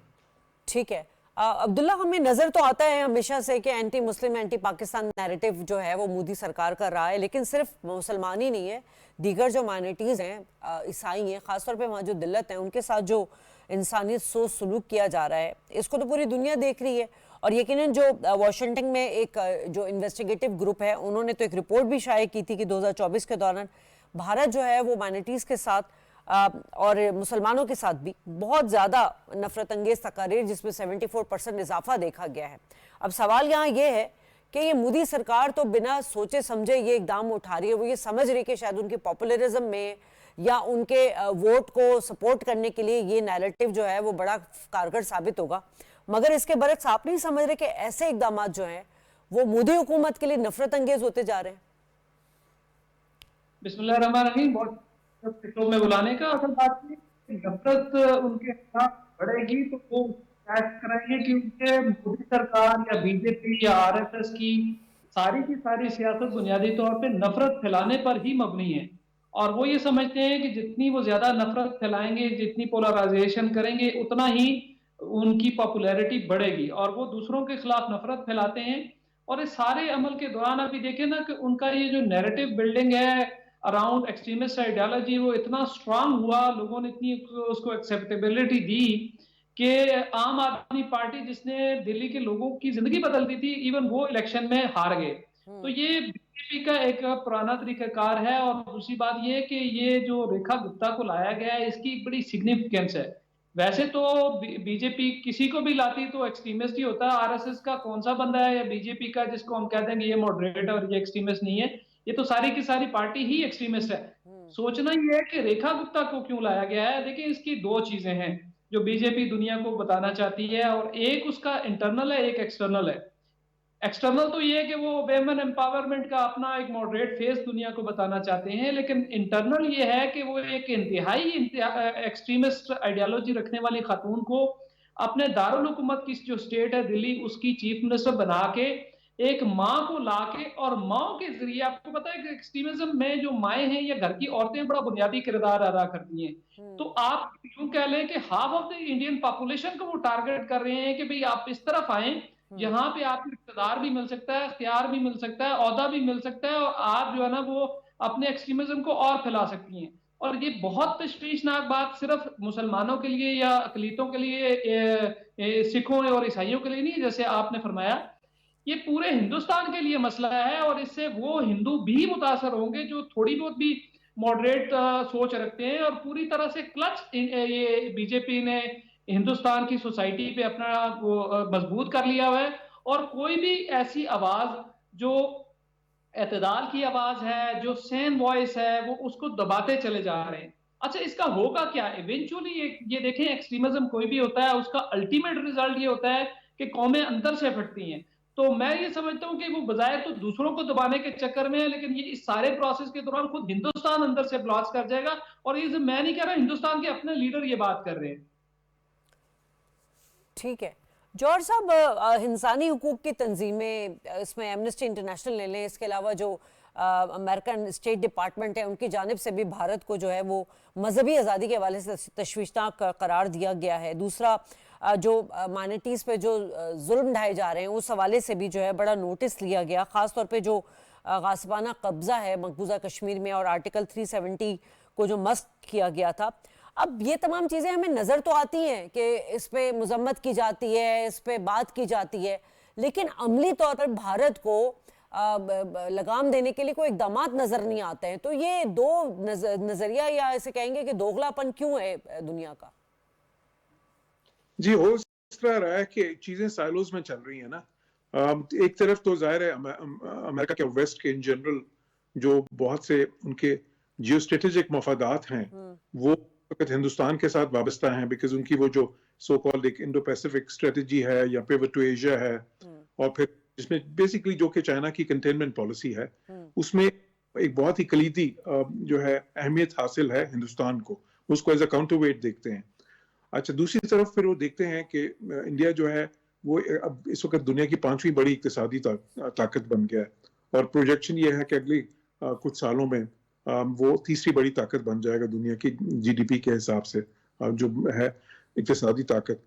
ठीक है अब्दुल्ला, हमें नजर तो आता है हमेशा से कि anti Muslim anti Pakistan narrative जो है वो मोदी सरकार कर रहा है, लेकिन सिर्फ मुसलमान ही नहीं है, दीगर जो माइनॉरिटीज़ हैं, ईसाई हैं, ख़ासतौर पे वहाँ जो दिल्लत हैं, उनके साथ जो इंसानियत सोच सलूक किया जा रहा है इसको तो पूरी दुनिया देख रही है। और यकीनन जो वाशिंगटन में एक जो इन्वेस्टिगेटिव ग्रुप है उन्होंने तो एक रिपोर्ट भी शाये की थी कि 2024 के दौरान भारत जो है वो माइनॉरिटीज़ के साथ और मुसलमानों के साथ भी बहुत ज़्यादा नफरत अंगेज तकारीर जिसमें 74% इजाफा देखा गया है। अब सवाल यहाँ ये है कि ये मोदी सरकार तो बिना सोचे समझे ये इकदाम उठा रही है, वो ये समझ रही कि शायद उनके पॉपुलरिज्म में या उनके वोट को सपोर्ट करने के लिए ये नैरेटिव जो है वो बड़ा कारगर साबित होगा, मगर इसके बरक्स आप नहीं समझ रहे कि ऐसे इकदाम जो हैं वो मोदी हुकूमत के लिए नफरत अंगेज होते जा रहे हैं? बिस्मिल्लाह रहमान रहीम, बहुत शो में बुलाने का। असल बात है नफरत उनके खिलाफ बढ़ेगी तो वो कराएंगे कि उनके मोदी सरकार या बीजेपी या आरएसएस की सारी सियासत बुनियादी तौर पे नफरत फैलाने पर ही मबनी है। और वो ये समझते हैं कि जितनी वो ज्यादा नफरत फैलाएंगे, जितनी पोलराइजेशन करेंगे, उतना ही उनकी पॉपुलैरिटी बढ़ेगी और वो दूसरों के खिलाफ नफरत फैलाते हैं। और इस सारे अमल के दौरान अभी देखें ना कि उनका ये जो नैरेटिव बिल्डिंग है अराउंड एक्सट्रीमिस्ट आइडियोलॉजी वो इतना स्ट्रांग हुआ, लोगों ने इतनी उसको एक्सेप्टेबिलिटी दी कि आम आदमी पार्टी जिसने दिल्ली के लोगों की जिंदगी बदल दी थी, इवन वो इलेक्शन में हार गए। तो ये बीजेपी का एक पुराना तरीकाकार है। और दूसरी बात ये कि ये जो रेखा गुप्ता को लाया गया है इसकी बड़ी सिग्निफिकेंस है। वैसे तो बीजेपी किसी को भी लाती तो एक्सट्रीमिस्ट ही होता है। आरएसएस का कौन सा बंदा है या बीजेपी का जिसको हम कह देंगे ये मॉडरेट और ये एक्सट्रीमिस्ट नहीं है, ये तो सारी की सारी पार्टी ही एक्सट्रीमिस्ट है। सोचना ये है कि रेखा गुप्ता को क्यों लाया गया है। देखिए इसकी दो चीजें हैं जो बीजेपी दुनिया को बताना चाहती है, और एक उसका इंटरनल है, एक एक्सटर्नल है। एक्सटर्नल तो ये है कि वो वेमेन एम्पावरमेंट का अपना एक मॉडरेट फेस दुनिया को बताना चाहते हैं, लेकिन इंटरनल ये है कि वो एक इंतहाई एक्सट्रीमिस्ट आइडियोलॉजी रखने वाली खातून को अपने दारुल हुकूमत की जो स्टेट है दिल्ली उसकी चीफ मिनिस्टर बना के एक माँ को लाके, और माँ के जरिए आपको पता है कि एक्सट्रीमिज्म में जो माएँ हैं या घर की औरतें बड़ा बुनियादी किरदार अदा करती हैं। तो आप यूं कह लें कि half of the Indian population को वो टारगेट कर रहे हैं कि भाई आप इस तरफ आए यहाँ पे आपको इक़्तिदार भी मिल सकता है, इख्तियार भी मिल सकता है, ओहदा भी मिल सकता है, और आप जो है ना वो अपने एक्सट्रीमिज्म को और फैला सकती हैं। और ये बहुत तशवीशनाक बात सिर्फ मुसलमानों के लिए या अकलीतों के लिए, सिखों और ईसाइयों के लिए नहीं, जैसे आपने फरमाया, ये पूरे हिंदुस्तान के लिए मसला है। और इससे वो हिंदू भी मुतासर होंगे जो थोड़ी बहुत भी मॉडरेट सोच रखते हैं। और पूरी तरह से क्लच ये बीजेपी ने हिंदुस्तान की सोसाइटी पे अपना वो मजबूत कर लिया हुआ है। और कोई भी ऐसी आवाज जो एतदाल की आवाज है, जो सेन वॉइस है, वो उसको दबाते चले जा रहे हैं। अच्छा, इसका होगा क्या इवेंचुअली? ये देखें, एक्सट्रीमिज्म कोई भी होता है उसका अल्टीमेट रिजल्ट ये होता है कि कौमें अंदर से फटती हैं। तो मैं ये समझता हूँ कि वो बजाय तो दूसरों को दबाने के चक्कर में है, लेकिन ये इस सारे प्रोसेस के दौरान खुद हिंदुस्तान अंदर से ब्लॉस्ट कर जाएगा। और ये मैं नहीं कह रहा, हिंदुस्तान के अपने लीडर ये बात कर रहे हैं। ठीक है जौहर साहब, इंसानी हुकूक की तंजीमें, इसमें एमनेस्टी इंटरनेशनल ले लें, इसके अलावा जो अमेरिकन स्टेट डिपार्टमेंट है उनकी जानिब से भी भारत को जो है वो मजहबी आज़ादी के हवाले से तशवीशनाक करार दिया गया है। दूसरा जो माइनॉरिटीज़ पे जो जुल्म ढाए जा रहे हैं उस हवाले से भी जो है बड़ा नोटिस लिया गया, ख़ास तौर पे जो गासिबाना कब्ज़ा है मकबूजा कश्मीर में और आर्टिकल 370 को जो मस्क किया गया था। अब ये तमाम चीज़ें हमें नज़र तो आती हैं कि इस पे मजम्मत की जाती है, इस पे बात की जाती है, लेकिन अमली तौर पर भारत को लगाम देने के लिए कोई इकदाम नज़र नहीं आते हैं। तो ये दो नज़रिया या ऐसे कहेंगे कि दोगलापन क्यों है दुनिया का? जी, हो इस तरह रहा है कि चीजें साइलोज में चल रही है ना। एक तरफ तो जाहिर है अमेरिका के वेस्ट के इन जनरल जो बहुत से उनके जियो स्ट्रेटेजिक मफादात हैं वो वक्त हिंदुस्तान के साथ वाबस्ता हैं, बिकॉज उनकी वो जो सो कॉल्ड एक इंडो पैसिफिक स्ट्रेटजी है या पिवट टू एशिया है, और फिर जिसमें बेसिकली जो कि चाइना की कंटेनमेंट पॉलिसी है, उसमें एक बहुत ही कलीदी जो है अहमियत हासिल है हिंदुस्तान को, उसको एज अ काउंटरवेट देखते हैं। अच्छा, दूसरी तरफ फिर वो देखते हैं कि इंडिया जो है वो अब इस वक्त दुनिया की 5वीं बड़ी इक्तिसादी ताकत बन गया है, और प्रोजेक्शन ये है कि अगली कुछ सालों में वो तीसरी बड़ी ताकत बन जाएगा दुनिया की जीडीपी के हिसाब से, जो है इक्तिसादी ताकत।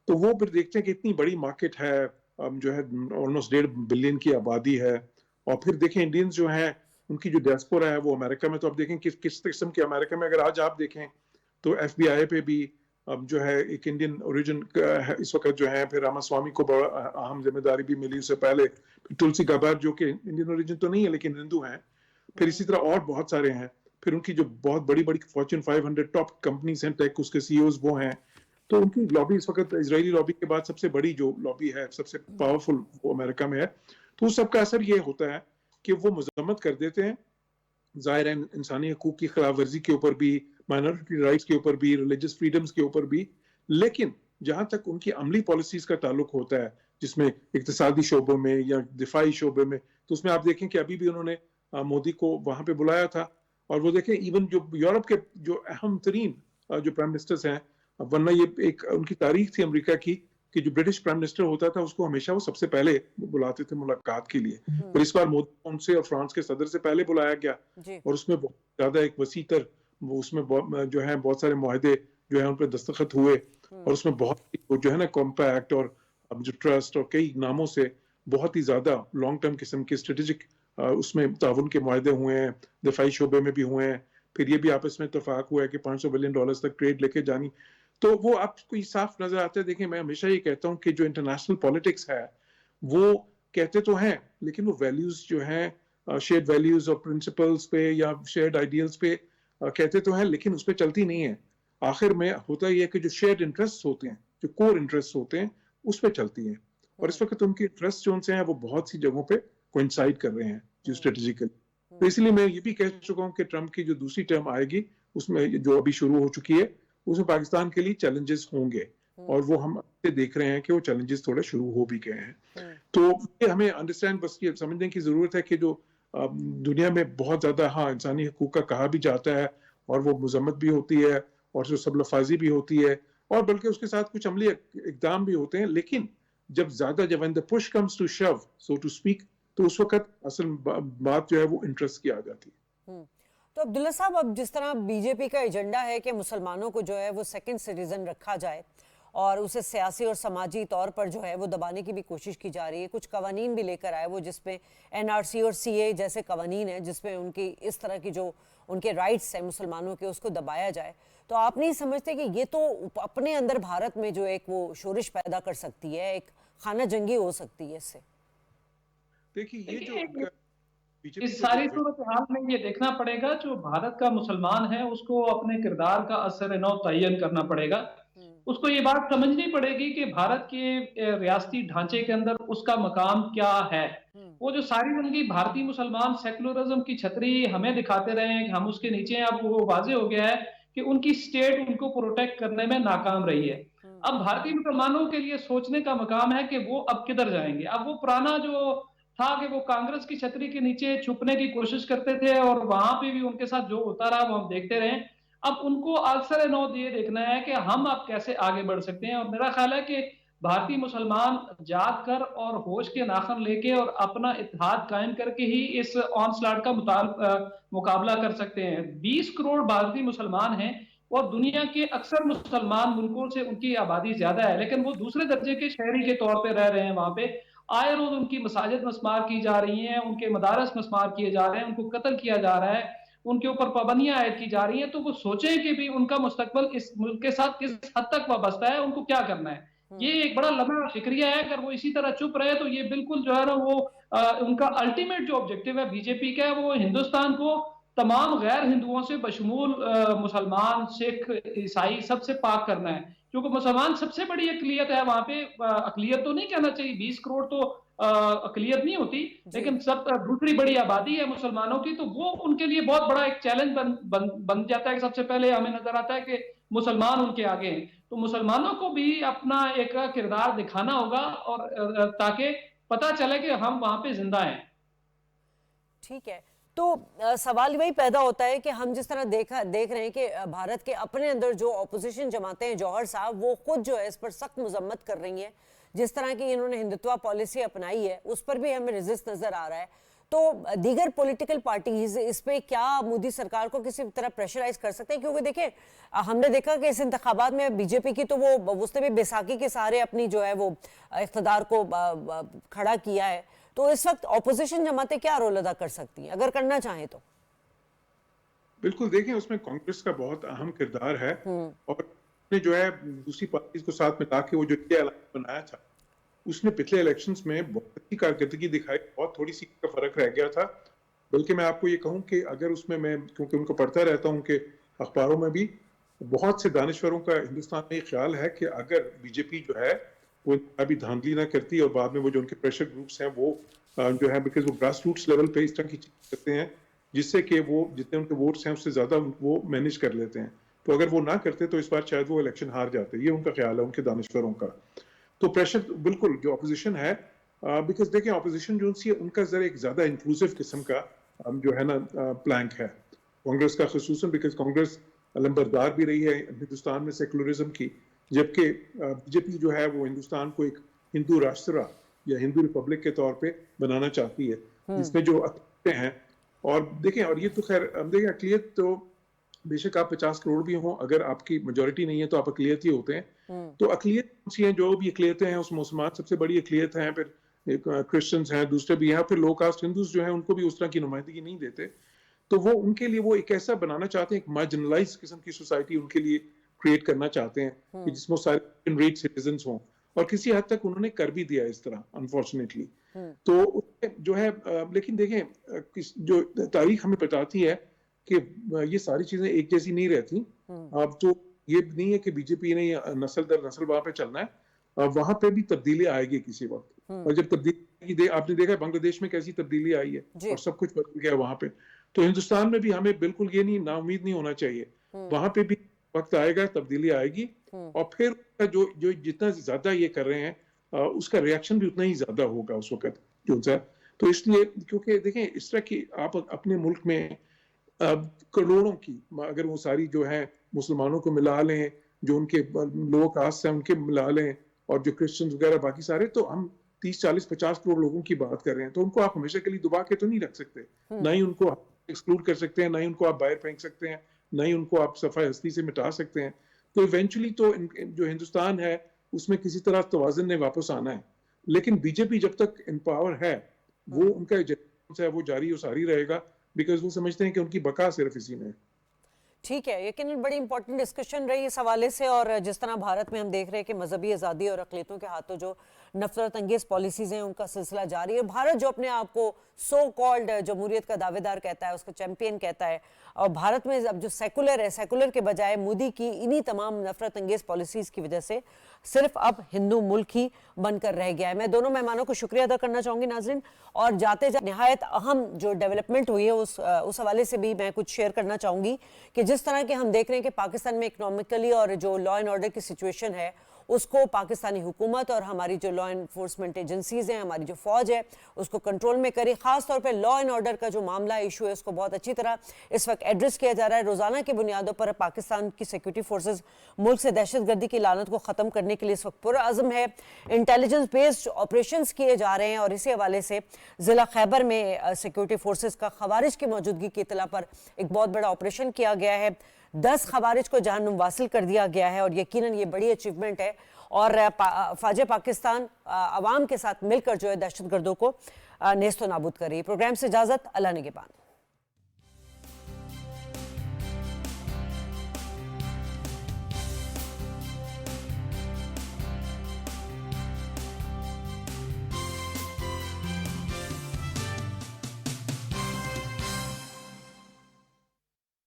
तो वो फिर देखते हैं कि इतनी बड़ी मार्केट है, जो है ऑलमोस्ट 1.5 बिलियन की आबादी है, और फिर देखें इंडियंस जो हैं उनकी जो डियास्पोरा है वो अमेरिका में, तो अब देखें किस किस्म के अमेरिका में, अगर आज आप देखें तो FBI पे भी अब जो है एक इंडियन ओरिजिन इस वक्त जो है, फिर रामास्वामी को बड़ा अहम जिम्मेदारी भी मिली उससे पहले, तुलसी गाबार्ड जो कि इंडियन ओरिजिन तो नहीं है लेकिन हिंदू हैं, फिर इसी तरह और बहुत सारे हैं, फिर उनकी जो बहुत बड़ी बड़ी फॉर्च्यून 500 टॉप कंपनीज हैं टेक, उसके CEOs वो हैं, तो उनकी लॉबी इस वक्त इजरायली लॉबी के बाद सबसे बड़ी जो लॉबी है, सबसे पावरफुल वो अमेरिका में है। तो उस सबका असर ये होता है कि वो मजम्मत कर देते हैं, जाहिर है इंसानी हकूक की खिलाफ वर्जी के ऊपर भी, माइनॉरिटी राइट्स के ऊपर भी, रिलीजियस फ्रीडम्स के ऊपर भी, लेकिन जहां तक उनकी अमली पॉलिसीज का ताल्लुक होता है, जिसमें इक्तिसादी शोबों में या दिफाई शोबे में, तो उसमें आप देखें कि अभी भी उन्होंने मोदी को वहां पे बुलाया था, और वो देखें इवन जो यूरोप के जो अहम तरीन जो प्राइम मिनिस्टर्स हैं, वरना ये एक उनकी तारीख थी अमेरिका की कि जो ब्रिटिश प्राइम मिनिस्टर होता था उसको हमेशा वो सबसे पहले बुलाते थे मुलाकात के लिए, पर इस बार मोदी को उनसे और फ्रांस के सदर से पहले बुलाया गया, और उसमें बहुत ज्यादा एक वसीतर उसमें जो है बहुत सारे मुआहदे जो है उन पर दस्तखत हुए, और उसमें बहुत जो है ना कॉम्पैक्ट और जो ट्रस्ट और कई नामों से बहुत ही ज्यादा लॉन्ग टर्म किस्म के स्ट्रेटेजिक उसमें ताउन के मुआहदे हुए हैं, दिफाई शोबे में भी हुए हैं, फिर ये भी आपस में इत्तेफाक हुआ है कि $500 बिलियन तक ट्रेड लेके जानी, तो वो आपको साफ नजर आता है। देखिए, मैं हमेशा ये कहता हूँ कि जो इंटरनेशनल पॉलिटिक्स है वो कहते तो हैं, लेकिन वो वैल्यूज जो हैं शेयर्ड वैल्यूज और प्रिंसिपल्स पे या शेयर्ड आइडियल्स पे कहते तो हैं, लेकिन उस पर चलती नहीं है। आखिर में होता ये है कि जो शेयर्ड इंटरेस्ट होते हैं, जो कोर इंटरेस्ट होते हैं, उस पर चलती हैं, और इस वक्त उनके इंटरेस्ट जो हैं वो बहुत सी जगहों पे कोइंसाइड कर रहे हैं जो स्ट्रेटेजिकल। तो इसलिए मैं ये भी कह चुका हूँ कि ट्रम्प की जो दूसरी टर्म आएगी उसमें जो अभी शुरू हो चुकी है, उसमें पाकिस्तान के लिए चैलेंजेस होंगे, और वो हम देख रहे हैं कि वो चैलेंजेस थोड़े शुरू हो भी गए हैं। तो ये हमें अंडरस्टैंड बस ये समझने की जरूरत है कि जो दुनिया में बहुत ज्यादा इंसानी हकूक का कहा भी जाता है, और वो मजम्मत भी होती है, और जो सबलफाजी भी होती है, और बल्कि उसके साथ कुछ अमली इकदाम भी होते हैं, लेकिन जब when the push comes to shove so to speak, तो उस वक्त असल बात जो है वो इंटरेस्ट की आ जाती है। तो अब्दुल्ला साहब, अब जिस तरह बीजेपी का एजेंडा है कि मुसलमानों को जो है वो सेकंड सिटीजन रखा जाए और उसे सियासी और समाजी तौर पर जो है वो दबाने की भी कोशिश की जा रही है, कुछ कवानीन भी लेकर आए वो जिसमें NRC और CA जैसे कवानीन है जिसमें उनकी इस तरह की जो उनके राइट्स हैं मुसलमानों के उसको दबाया जाए, तो आप नहीं समझते कि ये तो अपने अंदर भारत में जो एक वो शोरिश पैदा कर सकती है, एक खाना जंगी हो सकती है इससे? देखिए, ये जो इस सारी सूरत हाल में ये देखना पड़ेगा जो भारत का मुसलमान है उसको अपने किरदार का असर नौ तयन करना पड़ेगा। उसको ये बात समझनी पड़ेगी कि भारत के रियासती ढांचे के अंदर उसका मकाम क्या है। वो जो सारी जिंदगी भारतीय मुसलमान सेकुलरिज्म की छतरी हमें दिखाते रहे हैं कि हम उसके नीचे हैं, अब वो वाजे हो गया है कि उनकी स्टेट उनको प्रोटेक्ट करने में नाकाम रही है। अब भारतीय मुसलमानों के लिए सोचने का मकाम है कि वो अब किधर जाएंगे। अब वो पुराना जो था कि वो कांग्रेस की छतरी के नीचे छुपने की कोशिश करते थे और वहां पे भी उनके साथ जो होता रहा वो हम देखते रहे। अब उनको अक्सर नौ ये देखना है कि हम अब कैसे आगे बढ़ सकते हैं, और मेरा ख्याल है कि भारतीय मुसलमान जाग कर और होश के नाखन लेके और अपना इत्तेहाद कायम करके ही इस ऑनस्लॉट का मुकाबला कर सकते हैं। 20 करोड़ भारतीय मुसलमान हैं और दुनिया के अक्सर मुसलमान मुल्कों से उनकी आबादी ज्यादा है, लेकिन वो दूसरे दर्जे के शहरी के तौर पर रह रहे हैं। वहां पे आए रोज उनकी मसाजिद मस्मार की जा रही हैं, उनके मदारस मस्मार किए जा रहे हैं, उनको कत्ल किया जा रहा है, उनके ऊपर पाबंदियां आयद की जा रही हैं। तो वो सोचें कि भी उनका मुस्तकबल इस मुल्क के साथ किस हद तक वाबस्ता है, उनको क्या करना है। ये एक बड़ा लंबा फिक्रिया है। अगर वो इसी तरह चुप रहे तो ये बिल्कुल जो है ना वो उनका अल्टीमेट जो ऑब्जेक्टिव है बीजेपी का, वो हिंदुस्तान को तमाम गैर हिंदुओं से बशमूल मुसलमान, सिख, ईसाई सबसे पाक करना है। क्योंकि मुसलमान सबसे बड़ी अकलियत है वहां पे। अकलियत तो नहीं कहना चाहिए, 20 करोड़ तो अकलियत नहीं होती, लेकिन सब दूसरी बड़ी आबादी है मुसलमानों की। तो वो उनके लिए बहुत बड़ा एक चैलेंज बन जाता है कि सबसे पहले हमें नजर आता है कि मुसलमान उनके आगे हैं। तो मुसलमानों को भी अपना एक किरदार दिखाना होगा और ताकि पता चले कि हम वहां पे जिंदा हैं। ठीक है, तो सवाल वही पैदा होता है कि हम जिस तरह देख रहे हैं कि भारत के अपने अंदर जो ऑपोजिशन जमाते हैं, जौहर साहब, वो खुद जो है इस पर सख्त मजम्मत कर रही हैं। जिस तरह की इन्होंने हिंदुत्व पॉलिसी अपनाई है उस पर भी हमें रेजिस्ट नजर आ रहा है। तो दीगर पॉलिटिकल पार्टीज इस पे क्या मोदी सरकार को किसी तरह प्रेशराइज कर सकते हैं? क्योंकि देखिए हमने देखा कि इस इंतखाबात में बीजेपी की तो वो उसने भी बैसाखी के सहारे अपनी जो है वो इख्तदार को खड़ा किया है। तो इस वक्त ऑपोजिशन जमातें क्या रोल अदा कर सकती हैं अगर करना चाहें तो? बिल्कुल, देखें उसमें कांग्रेस का बहुत अहम किरदार है और ने जो है दूसरी पार्टी को साथ मिला के वो जो इंडिया अलायंस बनाया था, उसने पिछले इलेक्शंस में बहुत अच्छी कारकर्दगी दिखाई। बहुत थोड़ी सी का फर्क रह गया था। बल्कि मैं आपको ये कहूं कि अगर उसमें मैं, क्योंकि उनको पढ़ता रहता हूं कि अखबारों में भी बहुत से दानिश्वरों का हिंदुस्तान में ख्याल है कि अगर बीजेपी जो है वो अभी धांधली ना करती और बाद में वो जो उनके प्रेशर ग्रुप्स हैं वो जो है, बिकॉज वो ग्रास रूट्स लेवल पे इस तरह की चीज करते हैं जिससे कि वो जितने उनके वोट्स हैं उससे ज्यादा वो मैनेज कर लेते हैं। तो अगर वो ना करते तो इस बार शायद वो इलेक्शन हार जाते। ये उनका ख्याल है, उनके दानिश्वरों का। तो प्रेशर बिल्कुल जो अपोजिशन है, बिकॉज देखें अपोजिशन जो सी है उनका जरा एक ज्यादा इंक्लूसिव किस्म का जो है ना प्लैंक है कांग्रेस का, खसूसन बिकॉज कांग्रेस लंबरदार भी रही है हिंदुस्तान में सेकुलरिज्म की, जबकि बीजेपी जो है वो हिंदुस्तान को एक हिंदू राष्ट्र या हिंदू रिपब्लिक के तौर पे बनाना चाहती है, जिसमें जो अकलियतें हैं। और देखें, और ये तो खैर देखें अकलियत तो बेशक आप 50 करोड़ भी हों, अगर आपकी मेजोरिटी नहीं है तो आप अकलियत ही होते हैं। तो अकलियत कौन सी हैं? जो भी अकलियतें हैं उसमें मुसलमान सबसे बड़ी अकलियत है, फिर क्रिश्चियंस हैं, दूसरे भी हैं, फिर लो कास्ट हिंदूज जो हैं उनको भी उस तरह की नुमाइंदगी नहीं देते। तो वो उनके लिए वो एक ऐसा बनाना चाहते हैं, एक मार्जिनलाइज किस्म की सोसाइटी उनके लिए क्रिएट करना चाहते हैं कि जिसमें सारे रेट सिटीजन्स हों, और किसी हद तक उन्होंने कर भी दिया इस तरह अनफॉर्चुनेटली। तो जो है लेकिन देखें जो तारीख हमें बताती है कि ये सारी चीजें एक जैसी नहीं रहती। अब तो ये नहीं है कि बीजेपी ने नस्ल दर नस्ल वहां पे चलना है, वहां पे भी तब्दीली आएगी किसी वक्त। और जब तब्दीली आपने देखा बांग्लादेश में कैसी तब्दीली आई है और सब कुछ बदल गया वहां पे, तो हिंदुस्तान में भी हमें बिल्कुल ये नहीं नाउमीद नहीं होना चाहिए। वहां पे भी वक्त आएगा, तब्दीली आएगी, और फिर जो जितना ज्यादा ये कर रहे हैं उसका रिएक्शन भी उतना ही ज्यादा होगा उस वक्त जो सा। तो इसलिए क्योंकि देखें इस तरह की आप अपने मुल्क में करोड़ों की, अगर वो सारी जो है मुसलमानों को मिला लें, जो उनके लो कास्ट हैं उनके मिला लें, और जो क्रिश्चियन वगैरह बाकी सारे, तो हम 30, 40, 50 करोड़ लोगों की बात कर रहे हैं। तो उनको आप हमेशा के लिए दबा के तो नहीं रख सकते, ना ही उनको एक्सक्लूड कर सकते हैं, ना ही उनको आप बाहर फेंक सकते हैं, ना ही उनको आप सफाई हस्ती से मिटा सकते हैं। तो इवेंचुअली तो जो हिंदुस्तान है उसमें किसी तरह तवाज़ुन ने वापस आना है। लेकिन बीजेपी जब तक इन पावर है वो उनका है वो जारी और सारी रहेगा, बिकॉज वो समझते हैं कि उनकी बका सिर्फ इसी में है। ठीक है, यकीनन बड़ी इंपॉर्टेंट डिस्कशन रही इस हवाले से। और जिस तरह भारत में हम देख रहे हैं कि मजहबी आज़ादी और अक़लियतों के हाथों जो नफरत अंगेज पॉलिसीज हैं उनका सिलसिला जारी है। भारत जो अपने आप को सो कॉल्ड जमहूरियत का दावेदार कहता है, उसको चैंपियन कहता है, और भारत में अब जो सेकुलर है, सेकुलर के बजाय मोदी की इन्हीं तमाम नफरत अंगेज पॉलिसीज की वजह से सिर्फ अब हिंदू मुल्क ही बनकर रह गया है। मैं दोनों मेहमानों को शुक्रिया अदा करना चाहूँगी नाज़रीन, और जाते जाते निहायत अहम जो डेवलपमेंट हुई है उस हवाले से भी मैं कुछ शेयर करना चाहूँगी कि जिस तरह के हम देख रहे हैं कि पाकिस्तान में इकोनॉमिकली और जो लॉ एंड ऑर्डर की सिचुएशन है उसको पाकिस्तानी हुकूमत और हमारी जो लॉ इन्फोर्समेंट एजेंसीज हैं, हमारी जो फौज है, उसको कंट्रोल में करे। खास तौर पे लॉ एंड ऑर्डर का जो मामला इशू है उसको बहुत अच्छी तरह इस वक्त एड्रेस किया जा रहा है। रोजाना की बुनियादों पर पाकिस्तान की सिक्योरिटी फोर्सेज मुल्क से दहशतगर्दी की लानत को खत्म करने के लिए इस वक्त पूरा अज़म है। इंटेलिजेंस बेस्ड ऑपरेशंस किए जा रहे हैं और इसी हवाले से जिला खैबर में सिक्योरिटी फोर्सेज का खवारिज की मौजूदगी की इतला पर एक बहुत बड़ा ऑपरेशन किया गया है। 10 खवारिज को जहन्नुम वासिल कर दिया गया है और यकीनन ये बड़ी अचीवमेंट है और फाजे पाकिस्तान अवाम के साथ मिलकर जो है दहशतगर्दों को नेस्तो नाबूद कर रही है। प्रोग्राम से इजाजत, अल्लाह निगहबान।